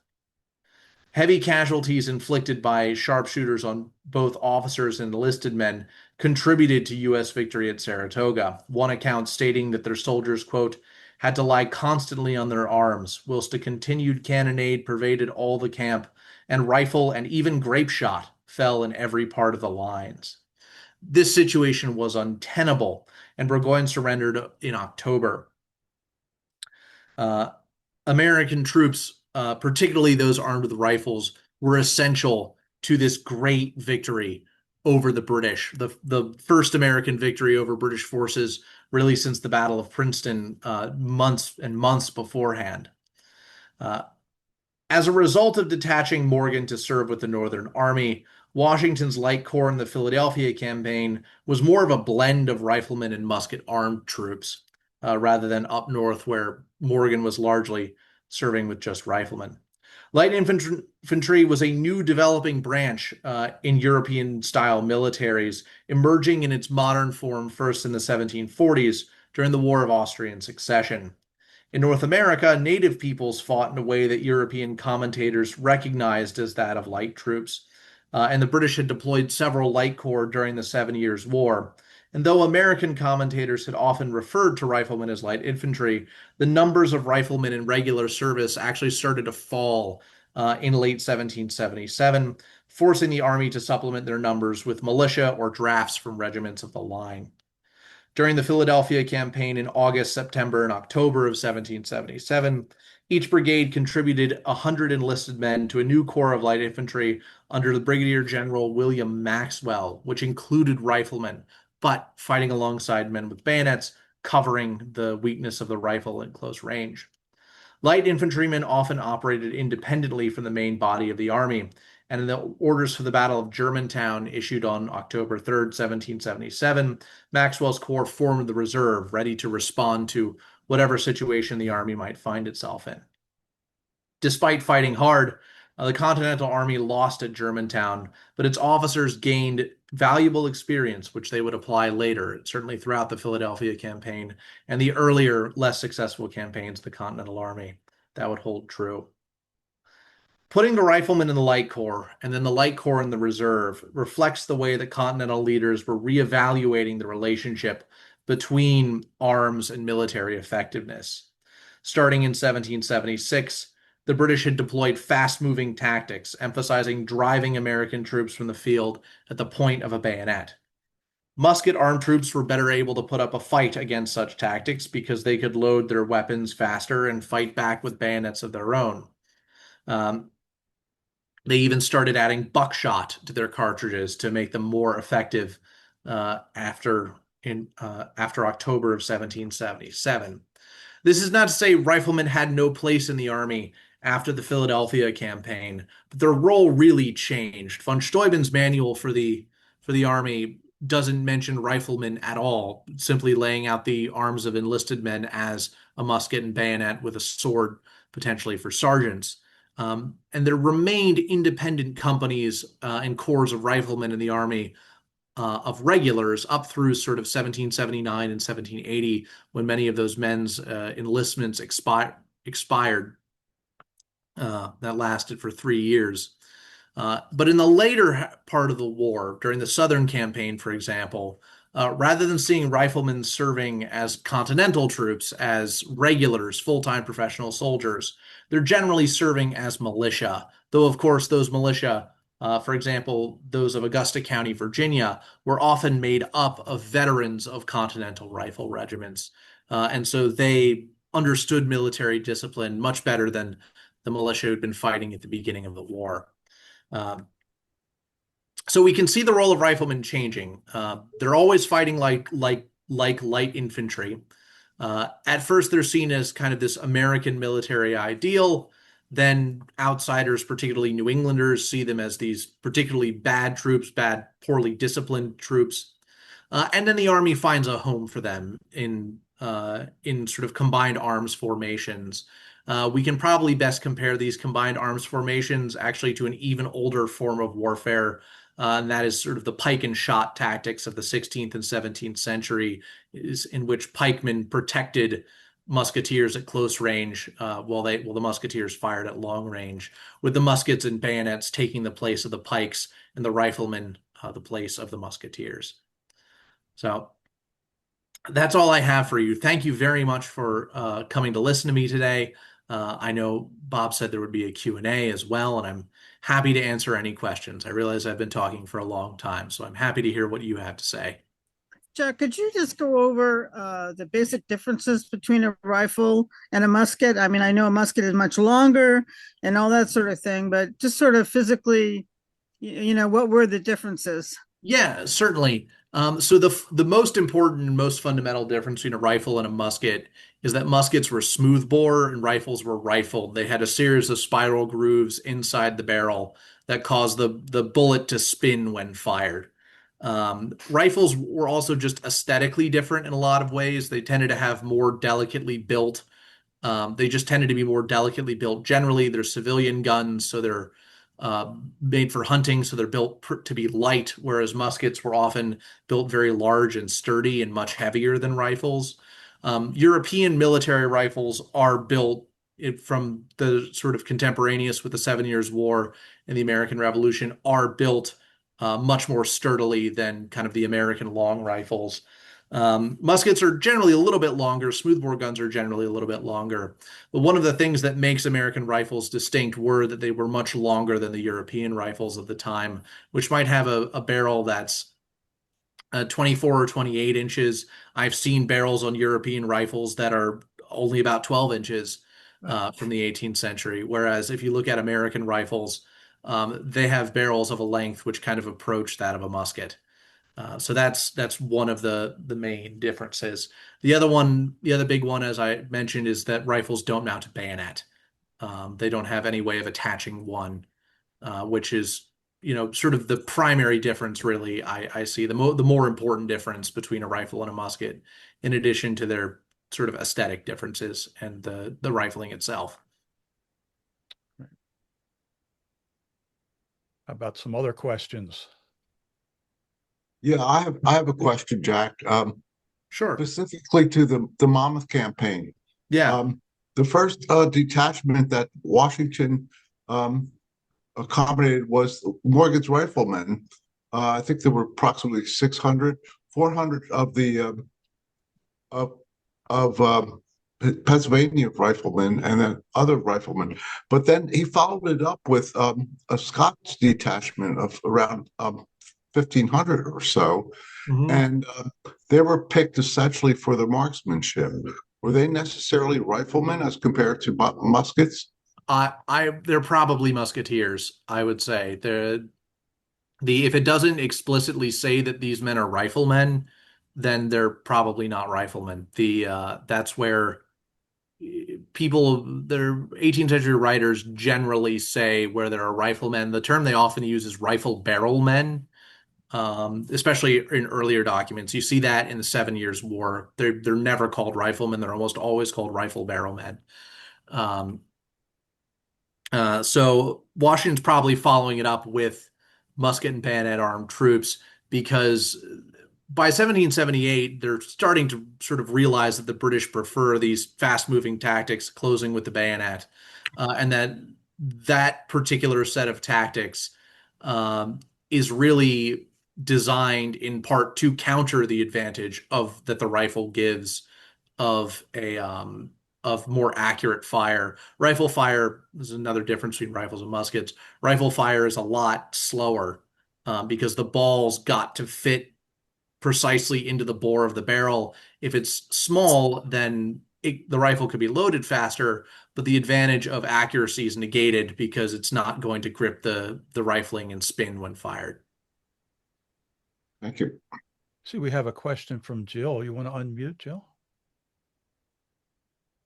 Heavy casualties inflicted by sharpshooters on both officers and enlisted men contributed to U.S. victory at Saratoga. One account stating that their soldiers, quote, had to lie constantly on their arms, whilst a continued cannonade pervaded all the camp, and rifle and even grape shot fell in every part of the lines. This situation was untenable, and Burgoyne surrendered in October. Uh, American troops, particularly those armed with rifles, were essential to this great victory over the British. The first American victory over British forces, really since the Battle of Princeton, months and months beforehand. Uh, as a result of detaching Morgan to serve with the Northern Army, Washington's Light Corps in the Philadelphia campaign was more of a blend of riflemen and musket armed troops, rather than up north where Morgan was largely serving with just riflemen. Light infantry was a new developing branch in European style militaries, emerging in its modern form first in the 1740s during the War of Austrian Succession. In North America, native peoples fought in a way that European commentators recognized as that of light troops, and the British had deployed several light corps during the Seven Years' War. And though American commentators had often referred to riflemen as light infantry, the numbers of riflemen in regular service actually started to fall in late 1777, forcing the Army to supplement their numbers with militia or drafts from regiments of the line. During the Philadelphia campaign in August, September, and October of 1777, each brigade contributed 100 enlisted men to a new corps of light infantry under the Brigadier General William Maxwell, which included riflemen, but fighting alongside men with bayonets, covering the weakness of the rifle at close range. Light infantrymen often operated independently from the main body of the army, and in the orders for the Battle of Germantown issued on October 3rd, 1777, Maxwell's Corps formed the reserve, ready to respond to whatever situation the army might find itself in. Despite fighting hard, the Continental Army lost at Germantown, but its officers gained valuable experience, which they would apply later, certainly throughout the Philadelphia campaign and the earlier, less successful campaigns of the Continental Army. That would hold true. Putting the riflemen in the Light Corps and then the Light Corps in the reserve reflects the way that Continental leaders were reevaluating the relationship between arms and military effectiveness. Starting in 1776, the British had deployed fast-moving tactics, emphasizing driving American troops from the field at the point of a bayonet. Musket-armed troops were better able to put up a fight against such tactics because they could load their weapons faster and fight back with bayonets of their own. They even started adding buckshot to their cartridges to make them more effective after October of 1777. This is not to say riflemen had no place in the army, after the Philadelphia campaign, but their role really changed. Von Steuben's manual for the Army doesn't mention riflemen at all, simply laying out the arms of enlisted men as a musket and bayonet with a sword, potentially for sergeants. And there remained independent companies and corps of riflemen in the Army of regulars up through sort of 1779 and 1780, when many of those men's enlistments expired. That lasted for 3 years. But in the later part of the war, during the Southern campaign, for example, rather than seeing riflemen serving as Continental troops, as regulars, full-time professional soldiers, they're generally serving as militia. Though, of course, those militia, for example, those of Augusta County, Virginia, were often made up of veterans of Continental rifle regiments. And so they understood military discipline much better than the militia who'd been fighting at the beginning of the war. Um, so we can see the role of riflemen changing. They're always fighting like light infantry. At first, they're seen as kind of this American military ideal. Then outsiders, particularly New Englanders, see them as these particularly bad troops, bad, poorly disciplined troops. And then the Army finds a home for them in sort of combined arms formations. We can probably best compare these combined arms formations actually to an even older form of warfare, and that is sort of the pike and shot tactics of the 16th and 17th century, is in which pikemen protected musketeers at close range, while the musketeers fired at long range, with the muskets and bayonets taking the place of the pikes and the riflemen the place of the musketeers. So that's all I have for you. Thank you very much for coming to listen to me today. I know Bob said there would be a Q&A as well, and I'm happy to answer any questions. I realize I've been talking for a long time, so I'm happy to hear what you have to say. Jack, could you just go over the basic differences between a rifle and a musket? I mean, I know a musket is much longer and all that sort of thing, but just sort of physically, what were the differences? Yeah, certainly. So the most important and most fundamental difference between a rifle and a musket is that muskets were smoothbore and rifles were rifled. They had a series of spiral grooves inside the barrel that caused the bullet to spin when fired. Rifles were also just aesthetically different in a lot of ways. They tended to have more delicately built. They just tended to be more delicately built. Generally, they're civilian guns, so they're made for hunting, so they're built to be light, whereas muskets were often built very large and sturdy and much heavier than rifles. European military rifles are built from the sort of contemporaneous with the Seven Years' War and the American Revolution, are built much more sturdily than kind of the American long rifles. Muskets are generally a little bit longer. Smoothbore guns are generally a little bit longer. But one of the things that makes American rifles distinct were that they were much longer than the European rifles of the time, which might have a barrel that's 24 or 28 inches. I've seen barrels on European rifles that are only about 12 inches from the 18th century. Whereas if you look at American rifles, they have barrels of a length which kind of approach that of a musket. So that's one of the main differences. The other big one, as I mentioned, is that rifles don't mount a bayonet. They don't have any way of attaching one, which is, sort of the primary difference, really. I see the more important difference between a rifle and a musket, in addition to their sort of aesthetic differences and the rifling itself. How about some other questions? Yeah, I have a question, Jack. Sure. Specifically to the Monmouth campaign. Yeah. The first detachment that Washington accommodated was Morgan's riflemen. I think there were approximately 600, 400 of the of Pennsylvania riflemen and then other riflemen. But then he followed it up with a Scots detachment of around 1,500 or so. Mhm. And they were picked essentially for the marksmanship. Were they necessarily riflemen as compared to muskets? They're probably musketeers, I would say. If it doesn't explicitly say that these men are riflemen, then they're probably not riflemen. That's where people, their 18th century writers generally say where there are riflemen. The term they often use is rifle barrel men, especially in earlier documents. You see that in the Seven Years' War. They're never called riflemen. They're almost always called rifle barrel men. Um, so Washington's probably following it up with musket and bayonet armed troops because by 1778, they're starting to sort of realize that the British prefer these fast-moving tactics, closing with the bayonet, and that particular set of tactics um, is really designed in part to counter the advantage of that the rifle gives of a of more accurate fire. Rifle fire is another difference between rifles and muskets. Rifle fire is a lot slower because the balls got to fit precisely into the bore of the barrel. If it's small, then the rifle could be loaded faster, but the advantage of accuracy is negated because it's not going to grip the rifling and spin when fired. Thank you. See, we have a question from Jill. You want to unmute, Jill?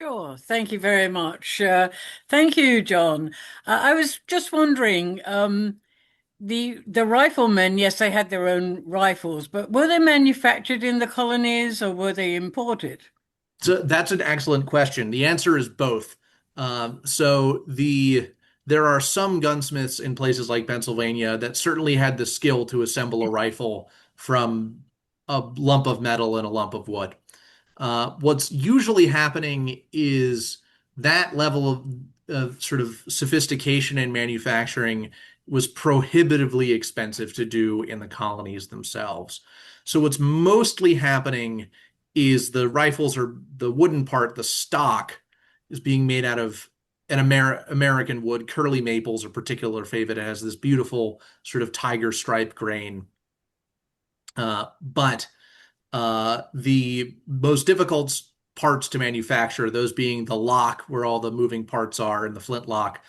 Sure. Thank you very much. Thank you, John. I was just wondering, the riflemen, yes, they had their own rifles, but were they manufactured in the colonies or were they imported? So that's an excellent question. The answer is both. There are some gunsmiths in places like Pennsylvania that certainly had the skill to assemble a rifle from a lump of metal and a lump of wood. What's usually happening is that level of sort of sophistication in manufacturing was prohibitively expensive to do in the colonies themselves. So what's mostly happening is the rifles or the wooden part, the stock, is being made out of an American wood. Curly maples are a particular favorite. It has this beautiful sort of tiger stripe grain. But the most difficult parts to manufacture, those being the lock, where all the moving parts are, and the flintlock,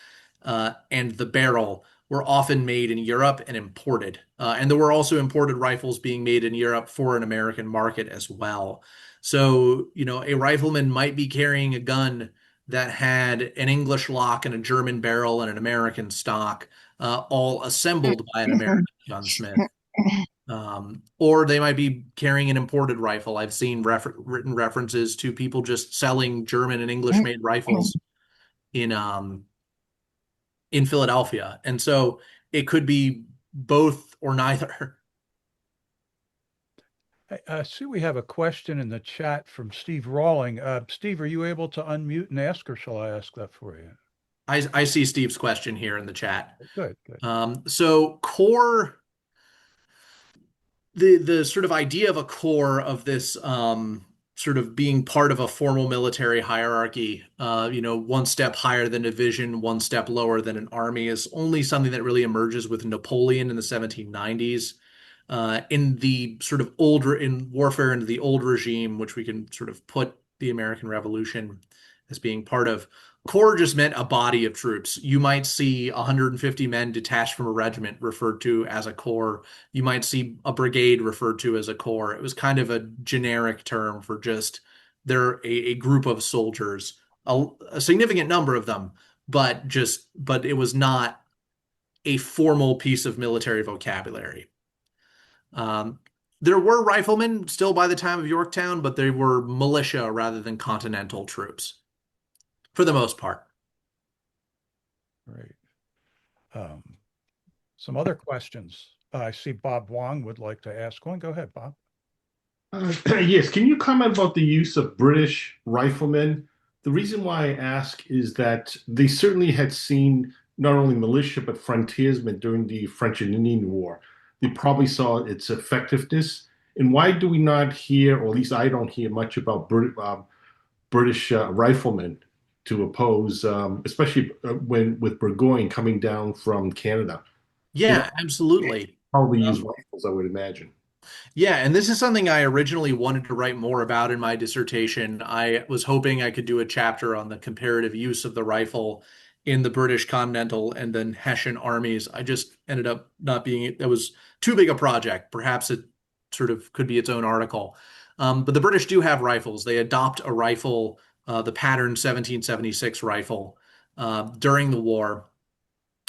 and the barrel, were often made in Europe and imported. And there were also imported rifles being made in Europe for an American market as well. So, a rifleman might be carrying a gun that had an English lock and a German barrel and an American stock, all assembled by an American gunsmith. Or they might be carrying an imported rifle. I've seen written references to people just selling German and English made rifles in Philadelphia. And so it could be both or neither. I see we have a question in the chat from Steve Rawling. Steve, are you able to unmute and ask, or shall I ask that for you? I see Steve's question here in the chat. Good, good. So core, the sort of idea of a core of this sort of being part of a formal military hierarchy, one step higher than a division, one step lower than an army, is only something that really emerges with Napoleon in the 1790s. In the sort of in warfare into the old regime, which we can sort of put the American Revolution as being part of, corps just meant a body of troops. You might see 150 men detached from a regiment referred to as a corps. You might see a brigade referred to as a corps. It was kind of a generic term for just they're a group of soldiers, a significant number of them, but it was not a formal piece of military vocabulary. There were riflemen still by the time of Yorktown, but they were militia rather than Continental troops, for the most part. Great. Some other questions. I see Bob Wong would like to ask one. Go ahead, Bob. Yes, can you comment about the use of British riflemen? The reason why I ask is that they certainly had seen not only militia but frontiersmen during the French and Indian War. They probably saw its effectiveness. And why do we not hear, or at least I don't hear much about British riflemen to oppose, especially when with Burgoyne coming down from Canada? Yeah, absolutely. Probably use rifles, I would imagine. Yeah, and this is something I originally wanted to write more about in my dissertation. I was hoping I could do a chapter on the comparative use of the rifle in the British Continental and then Hessian armies. I just ended up not being, that was too big a project. Perhaps it sort of could be its own article. But the British do have rifles. They adopt a rifle the pattern 1776 rifle during the war.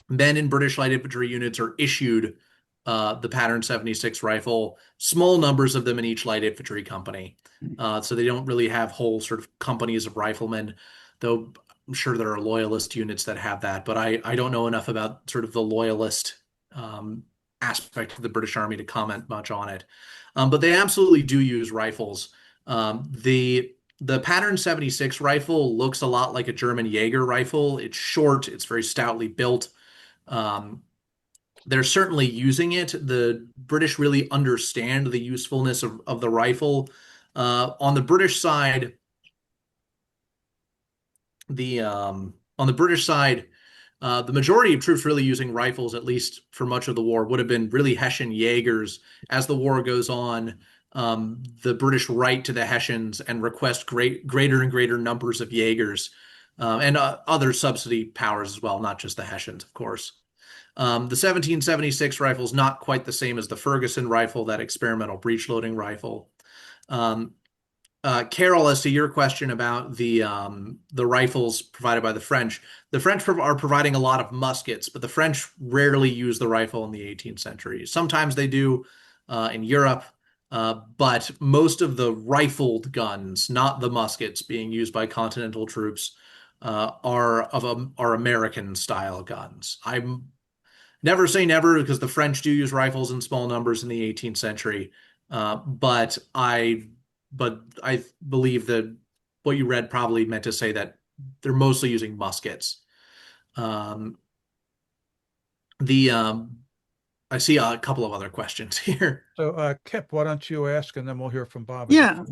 Men in British light infantry units are issued the pattern 76 rifle, small numbers of them in each light infantry company. So they don't really have whole sort of companies of riflemen, though I'm sure there are loyalist units that have that, but I don't know enough about sort of the loyalist aspect of the British Army to comment much on it. But they absolutely do use rifles. The pattern 76 rifle looks a lot like a German Jaeger rifle. It's short, it's very stoutly built. They're certainly using it. The British really understand the usefulness of the rifle. On the British side, the majority of troops really using rifles, at least for much of the war, would have been really Hessian Jaegers. As the war goes on, the British write to the Hessians and request greater and greater numbers of Jaegers, and other subsidy powers as well, not just the Hessians, of course. The 1776 rifle is not quite the same as the Ferguson rifle, that experimental breech loading rifle. Carol, as to your question about the rifles provided by the French are providing a lot of muskets, but the French rarely use the rifle in the 18th century. Sometimes they do in Europe, but most of the rifled guns, not the muskets being used by Continental troops, are American style guns. I'm never say never, because the French do use rifles in small numbers in the 18th century, but I believe that what you read probably meant to say that they're mostly using muskets. I see a couple of other questions here. So, Kip, why don't you ask, and then we'll hear from Bob. Yeah.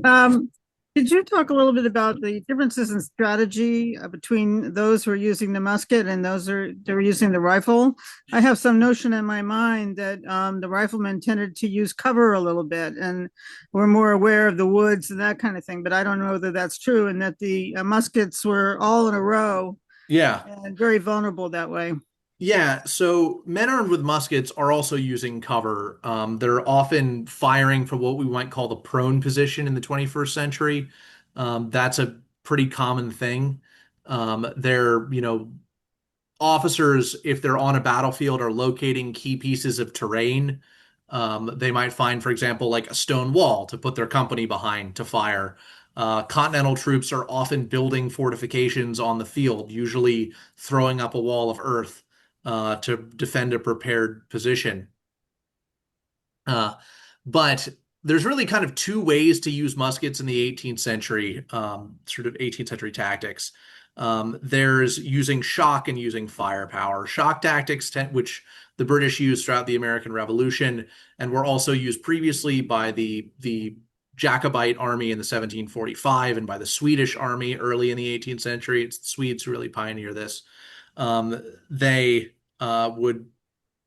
Could you talk a little bit about the differences in strategy between those who are using the musket and those who are using the rifle? I have some notion in my mind that the riflemen tended to use cover a little bit and were more aware of the woods and that kind of thing, but I don't know whether that's true, and that the muskets were all in a row. Yeah. And very vulnerable that way. Yeah, so men armed with muskets are also using cover. They're often firing from what we might call the prone position in the 21st century. That's a pretty common thing. Officers, if they're on a battlefield, are locating key pieces of terrain. They might find, for example, like a stone wall to put their company behind to fire. Continental troops are often building fortifications on the field, usually throwing up a wall of earth to defend a prepared position. But there's really kind of two ways to use muskets in the 18th century, sort of 18th century tactics. There's using shock and using firepower. Shock tactics, which the British used throughout the American Revolution, and were also used previously by the Jacobite army in the 1745 and by the Swedish army early in the 18th century. It's the Swedes who really pioneer this. They would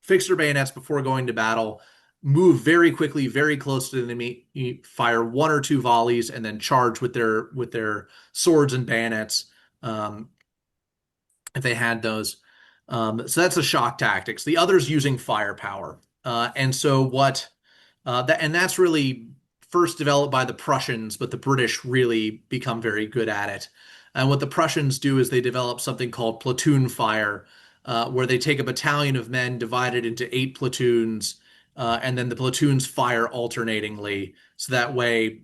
fix their bayonets before going to battle, move very quickly, very close to the enemy, fire one or two volleys, and then charge with their swords and bayonets if they had those. So that's the shock tactics. The other's using firepower, and that's really first developed by the Prussians, but the British really become very good at it. And what the Prussians do is they develop something called platoon fire, where they take a battalion of men, divided into 8 platoons, and then the platoons fire alternatingly. So that way,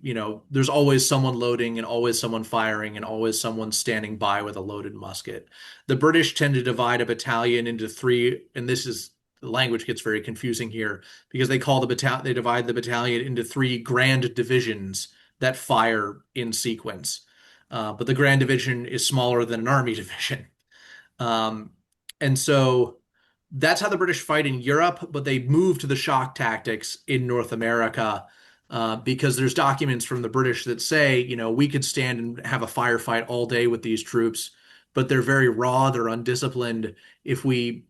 there's always someone loading and always someone firing and always someone standing by with a loaded musket. The British tend to divide a battalion into 3, and the language gets very confusing here, because they divide the battalion into 3 grand divisions that fire in sequence. But the grand division is smaller than an army division. And so that's how the British fight in Europe, but they move to the shock tactics in North America, because there's documents from the British that say, we could stand and have a firefight all day with these troops, but they're very raw, they're undisciplined. If we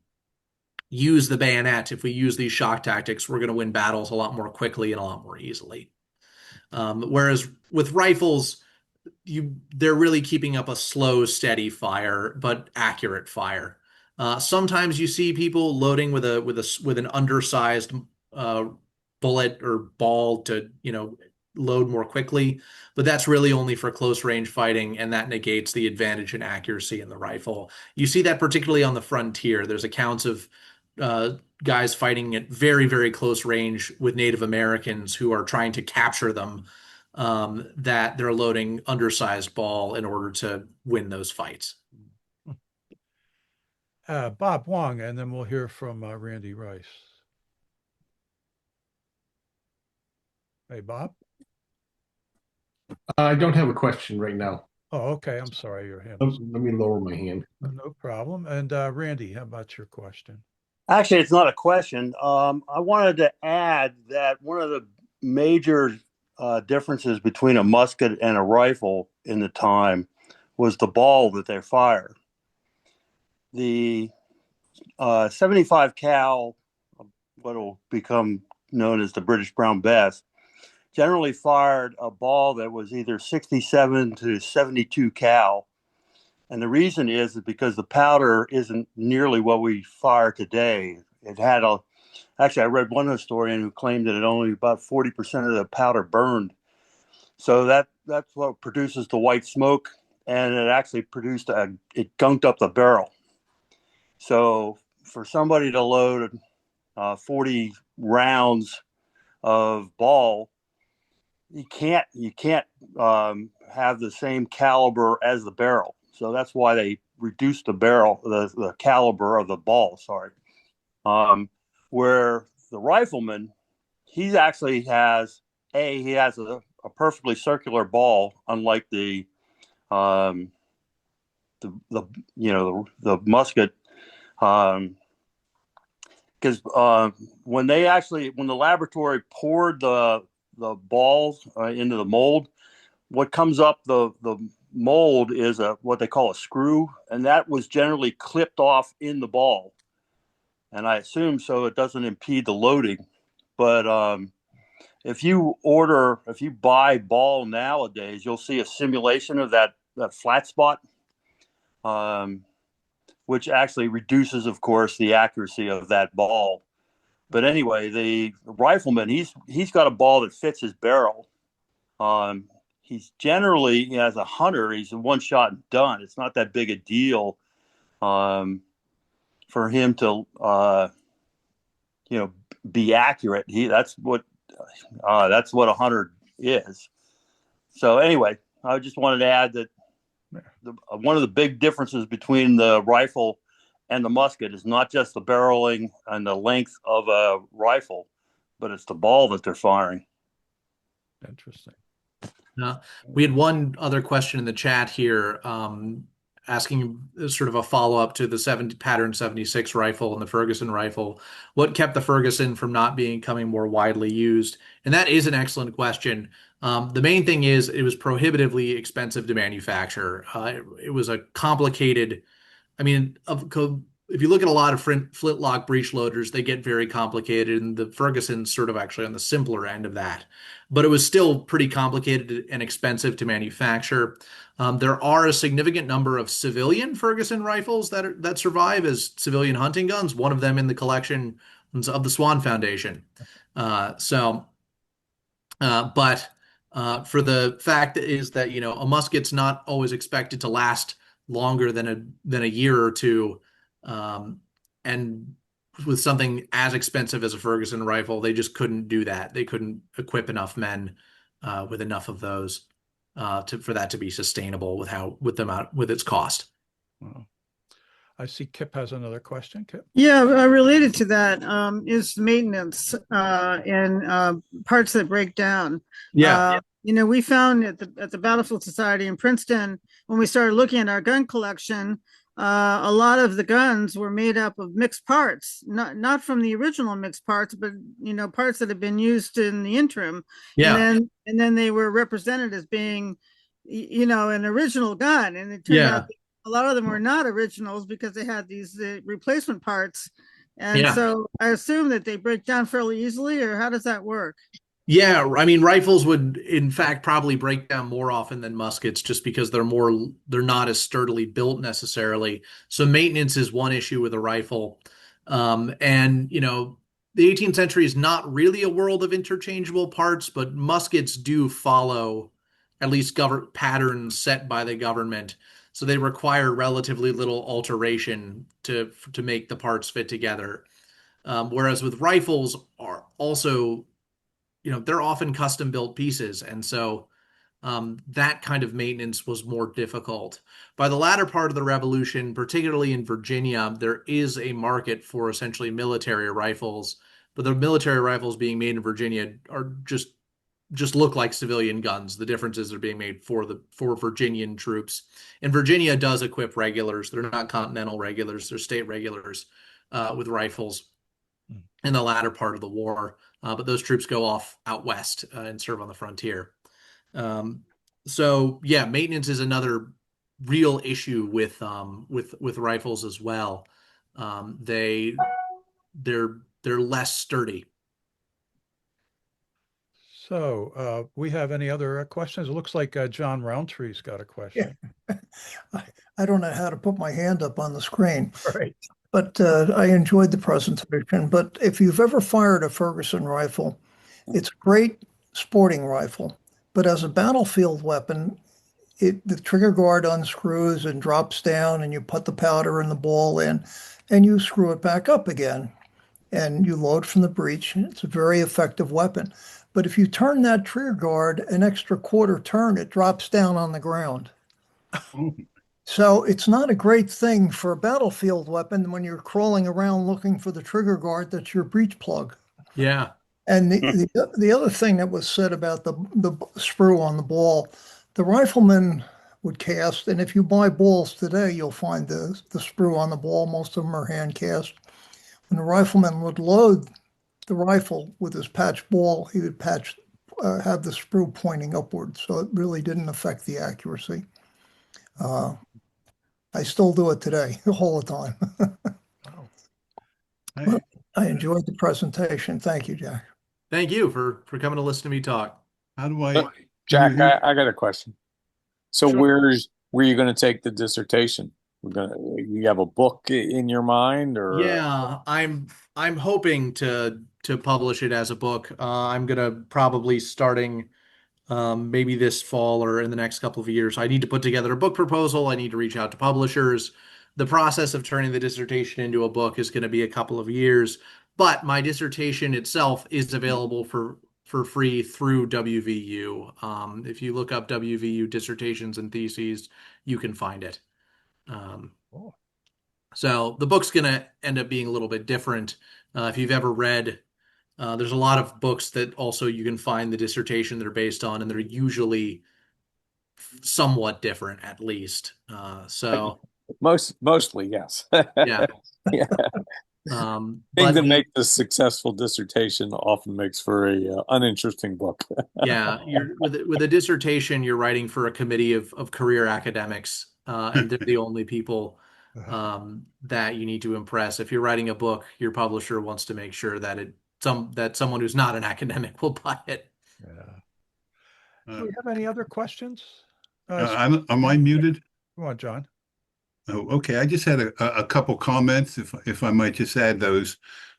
use the bayonet, if we use these shock tactics, we're going to win battles a lot more quickly and a lot more easily. Whereas with rifles, they're really keeping up a slow, steady fire, but accurate fire. Sometimes you see people loading with an undersized bullet or ball to load more quickly, but that's really only for close range fighting, and that negates the advantage in accuracy in the rifle. You see that particularly on the frontier. There's accounts of guys fighting at very, very close range with Native Americans who are trying to capture them, that they're loading undersized ball in order to win those fights. Bob Wong, and then we'll hear from Randy Rice. Hey, Bob. I don't have a question right now. Oh, okay. I'm sorry. Your hand. Let me lower my hand. No problem. And Randy, how about your question? Actually, it's not a question. I wanted to add that one of the major differences between a musket and a rifle in the time was the ball that they fired. The 75 cal, what will become known as the British Brown Bess, generally fired a ball that was either 67 to 72 cal. And the reason is because the powder isn't nearly what we fire today. It had actually, I read one historian who claimed that it only about 40% of the powder burned. So that's what produces the white smoke. And it actually produced it gunked up the barrel. So for somebody to load 40 rounds of ball, you can't have the same caliber as the barrel. So that's why they reduced the barrel, the caliber of the ball. Sorry. Where the rifleman, he actually has a perfectly circular ball, unlike the musket. Because when the laboratory poured the balls into the mold, what comes up the mold is what they call a screw, and that was generally clipped off in the ball. And I assume so it doesn't impede the loading. But if you buy ball nowadays, you'll see a simulation of that flat spot, which actually reduces, of course, the accuracy of that ball. But anyway, the rifleman, he's got a ball that fits his barrel. He's generally, as a hunter, he's a one shot and done. It's not that big a deal for him to, be accurate. That's what a hunter is. So anyway, I just wanted to add that one of the big differences between the rifle and the musket is not just the barreling and the length of a rifle, but it's the ball that they're firing. Interesting. We had one other question in the chat here, asking sort of a follow-up to the pattern 76 rifle and the Ferguson rifle. What kept the Ferguson from not becoming more widely used? And that is an excellent question. The main thing is it was prohibitively expensive to manufacture. It was a complicated, if you look at a lot of flintlock breech loaders, they get very complicated, and the Ferguson's sort of actually on the simpler end of that. But it was still pretty complicated and expensive to manufacture. There are a significant number of civilian Ferguson rifles that survive as civilian hunting guns. One of them in the collection of the Swan Foundation. But for the fact is that a musket's not always expected to last longer than a year or two. And with something as expensive as a Ferguson rifle, they just couldn't do that. They couldn't equip enough men with enough of those for that to be sustainable with its cost. Wow. I see Kip has another question. Kip? Yeah, related to that is maintenance and parts that break down. Yeah. We found at the Battlefield Society in Princeton, when we started looking at our gun collection, a lot of the guns were made up of mixed parts, not from the original mixed parts, but parts that have been used in the interim. Yeah. And then they were represented as being, an original gun, and it turned out a lot of them were not originals because they had these replacement parts. And so I assume that they break down fairly easily, or how does that work? Yeah, rifles would in fact probably break down more often than muskets just because they're not as sturdily built necessarily. So maintenance is one issue with a rifle. And the 18th century is not really a world of interchangeable parts, but muskets do follow at least patterns set by the government. So they require relatively little alteration to make the parts fit together. Whereas with rifles are also, they're often custom built pieces. And so that kind of maintenance was more difficult. By the latter part of the Revolution, particularly in Virginia, there is a market for essentially military rifles, but the military rifles being made in Virginia are just look like civilian guns. The difference is they're being made for Virginian troops. And Virginia does equip regulars. They're not Continental regulars, they're state regulars with rifles in the latter part of the war. But those troops go off out west and serve on the frontier. So yeah, maintenance is another real issue with rifles as well. They're less sturdy. So, we have any other questions? It looks like John Roundtree's got a question. I don't know how to put my hand up on the screen, Right. but I enjoyed the presentation. But if you've ever fired a Ferguson rifle, it's a great sporting rifle, but as a battlefield weapon, the trigger guard unscrews and drops down, and you put the powder and the ball in, and you screw it back up again, and you load from the breech. It's a very effective weapon. But if you turn that trigger guard an extra quarter turn, it drops down on the ground. So it's not a great thing for a battlefield weapon when you're crawling around looking for the trigger guard that's your breech plug. Yeah. And the other thing that was said about the sprue on the ball, the rifleman would cast, and if you buy balls today, you'll find the sprue on the ball. Most of them are hand cast. When the rifleman would load the rifle with his patch ball, he would have the sprue pointing upward, so it really didn't affect the accuracy. I still do it today, all the time. Wow. I enjoyed the presentation. Thank you, Jack. Thank you for coming to listen to me talk. How do I? Jack, I got a question. So Sure. where are you going to take the dissertation? You have a book in your mind, or? Yeah, I'm hoping to publish it as a book. I'm gonna probably starting maybe this fall or in the next couple of years. I need to put together a book proposal. I need to reach out to publishers. The process of turning the dissertation into a book is going to be a couple of years, but my dissertation itself is available for free through WVU. If you look up WVU dissertations and theses, you can find it. So the book's going to end up being a little bit different. If you've ever read, there's a lot of books that also you can find the dissertation they're based on, and they're usually somewhat different, at least. So Mostly, yes. yeah. Yeah. But Thing to make the successful dissertation often makes for a uninteresting book. yeah, with a dissertation, you're writing for a committee of career academics, and they're the only people that you need to impress. If you're writing a book, your publisher wants to make sure that someone who's not an academic will buy it. Yeah. Do we have any other questions? Am I muted? Come on, John. Oh, okay. I just had a couple comments, if I might just add those.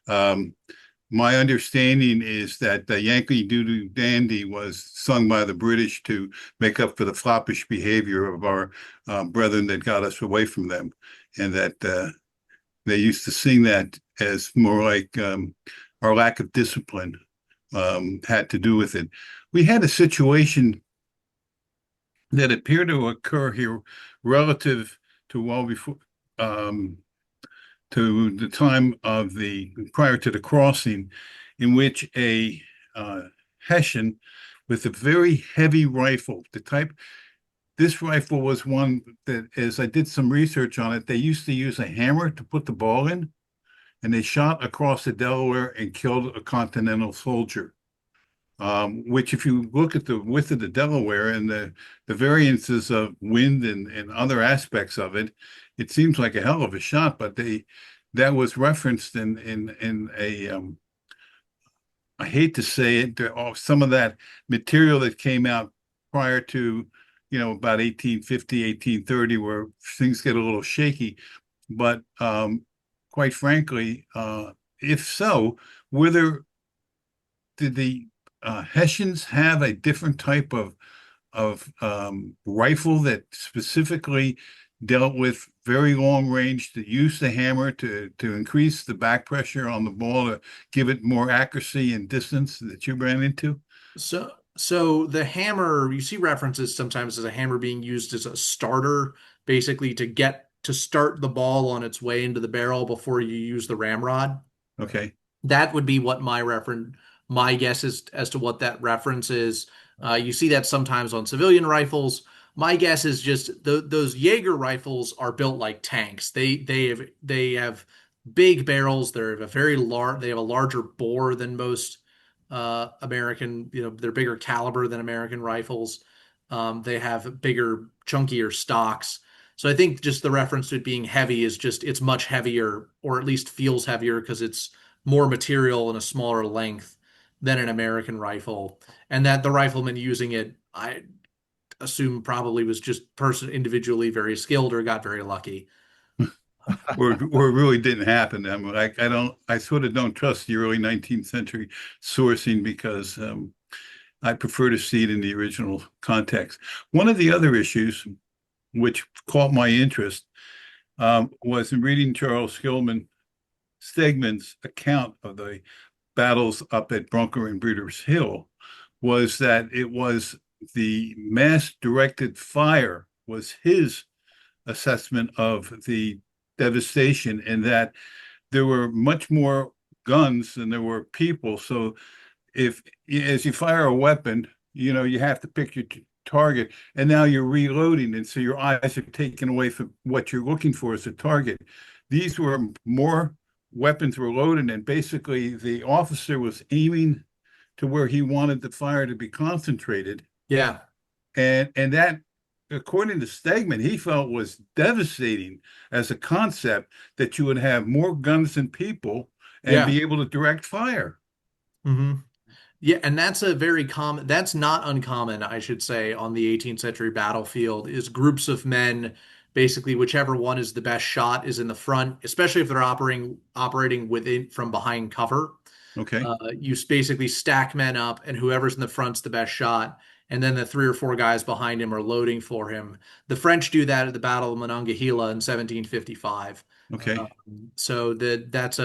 My understanding is that the Yankee Doodle Dandy was sung by the British to make up for the foppish behavior of our brethren that got us away from them, and that they used to sing that as more like our lack of discipline had to do with it. We had a situation that appeared to occur here relative to well before to the time of prior to the crossing, in which a Hessian with a very heavy rifle, this rifle was one that, as I did some research on it, they used to use a hammer to put the ball in, and they shot across the Delaware and killed a Continental soldier. Which, if you look at the width of the Delaware and the variances of wind and other aspects of it, it seems like a hell of a shot. But that was referenced in a I hate to say it, some of that material that came out prior to about 1850, 1830, where things get a little shaky. But quite frankly, if so, did the Hessians have a different type of rifle that specifically dealt with very long range, to use the hammer to increase the back pressure on the ball to give it more accuracy and distance that you ran into? So the hammer, you see references sometimes as a hammer being used as a starter, basically to start the ball on its way into the barrel before you use the ramrod. Okay. That would be what my guess is as to what that reference is. You see that sometimes on civilian rifles. My guess is just those Jaeger rifles are built like tanks. They have big barrels. They have a larger bore than most American. They're bigger caliber than American rifles. They have bigger, chunkier stocks. So I think just the reference to it being heavy is just it's much heavier, or at least feels heavier because it's more material in a smaller length than an American rifle, and that the rifleman using it, I assume, probably was just individually very skilled or got very lucky. Or it really didn't happen. I mean, I sort of don't trust the early 19th century sourcing because I prefer to see it in the original context. One of the other issues which caught my interest was in reading Charles Stegman's account of the battles up at Bunker and Breeders' Hill, was that it was the mass-directed fire was his assessment of the devastation, and that there were much more guns than there were people. So if as you fire a weapon, you have to pick your target, and now you're reloading, and so your eyes are taken away from what you're looking for as a target. These were more weapons were loaded, and basically the officer was aiming to where he wanted the fire to be concentrated. Yeah. And that, according to Stegman, he felt was devastating as a concept, that you would have more guns than people and be able to direct fire. Mm-hmm. Yeah, and that's that's not uncommon, I should say, on the 18th century battlefield, is groups of men, basically whichever one is the best shot is in the front, especially if they're operating within from behind cover. Okay. You basically stack men up, and whoever's in the front's the best shot, and then the 3 or 4 guys behind him are loading for him. The French do that at the Battle of Monongahela in 1755. Okay. So that's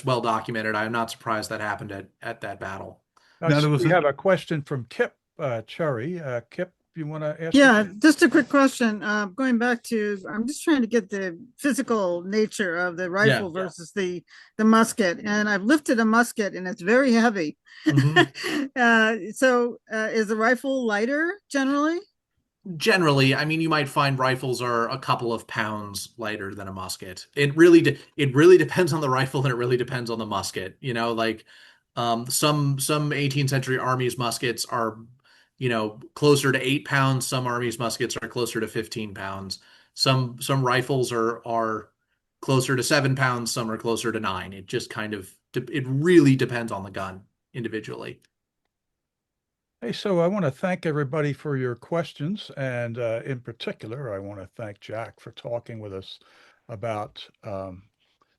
well documented. I'm not surprised that happened at that battle. Now, there was we have a question from Kip Cherry. Kip, you want to ask? Yeah, just a quick question. Going back to, I'm just trying to get the physical nature of the rifle versus the musket, and I've lifted a musket and it's very heavy. So is the rifle lighter generally? Generally, I mean, you might find rifles are a couple of pounds lighter than a musket. It really depends on the rifle, and it really depends on the musket. Like some 18th century armies muskets are closer to 8 pounds. Some armies muskets are closer to 15 pounds. Some rifles are closer to 7 pounds. Some are closer to 9. It just it really depends on the gun individually. Hey, so I want to thank everybody for your questions, and in particular, I want to thank Jack for talking with us about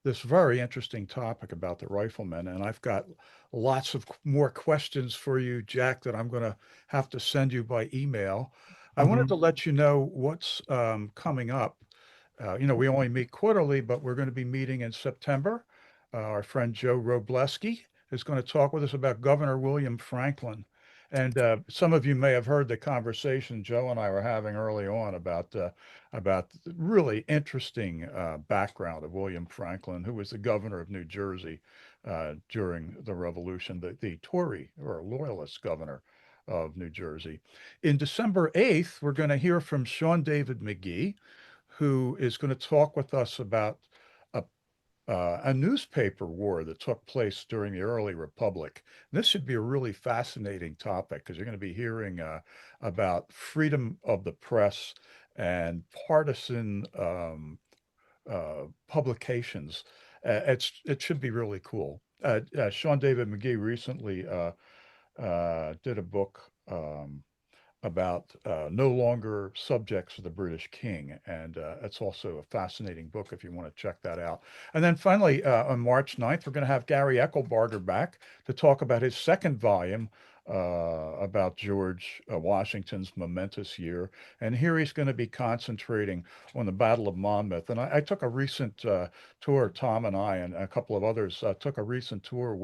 this very interesting topic about the riflemen. And I've got lots of more questions for you, Jack, that I'm going to have to send you by email. I wanted to let you know what's coming up. We only meet quarterly, but we're going to be meeting in September. Our friend Joe Robleski is going to talk with us about Governor William Franklin. And some of you may have heard the conversation Joe and I were having early on about the really interesting background of William Franklin, who was the governor of New Jersey during the Revolution, the Tory or Loyalist governor of New Jersey. In December 8th, we're going to hear from Sean David McGee, who is going to talk with us about a newspaper war that took place during the early republic. This should be a really fascinating topic because you're going to be hearing about freedom of the press and partisan publications. It should be really cool. Sean David McGee recently did a book about no longer subjects of the British king. And it's also a fascinating book if you want to check that out. And then finally, on March 9th, we're going to have Gary Eckelbarger back to talk about his second volume about George Washington's momentous year. And here he's going to be concentrating on the Battle of Monmouth. And I took a recent tour, Tom and I and a couple of others took a recent tour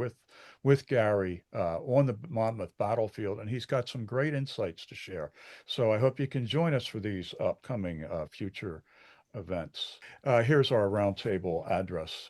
with Gary on the Monmouth battlefield, and he's got some great insights to share. So I hope you can join us for these upcoming future events. Here's our roundtable address.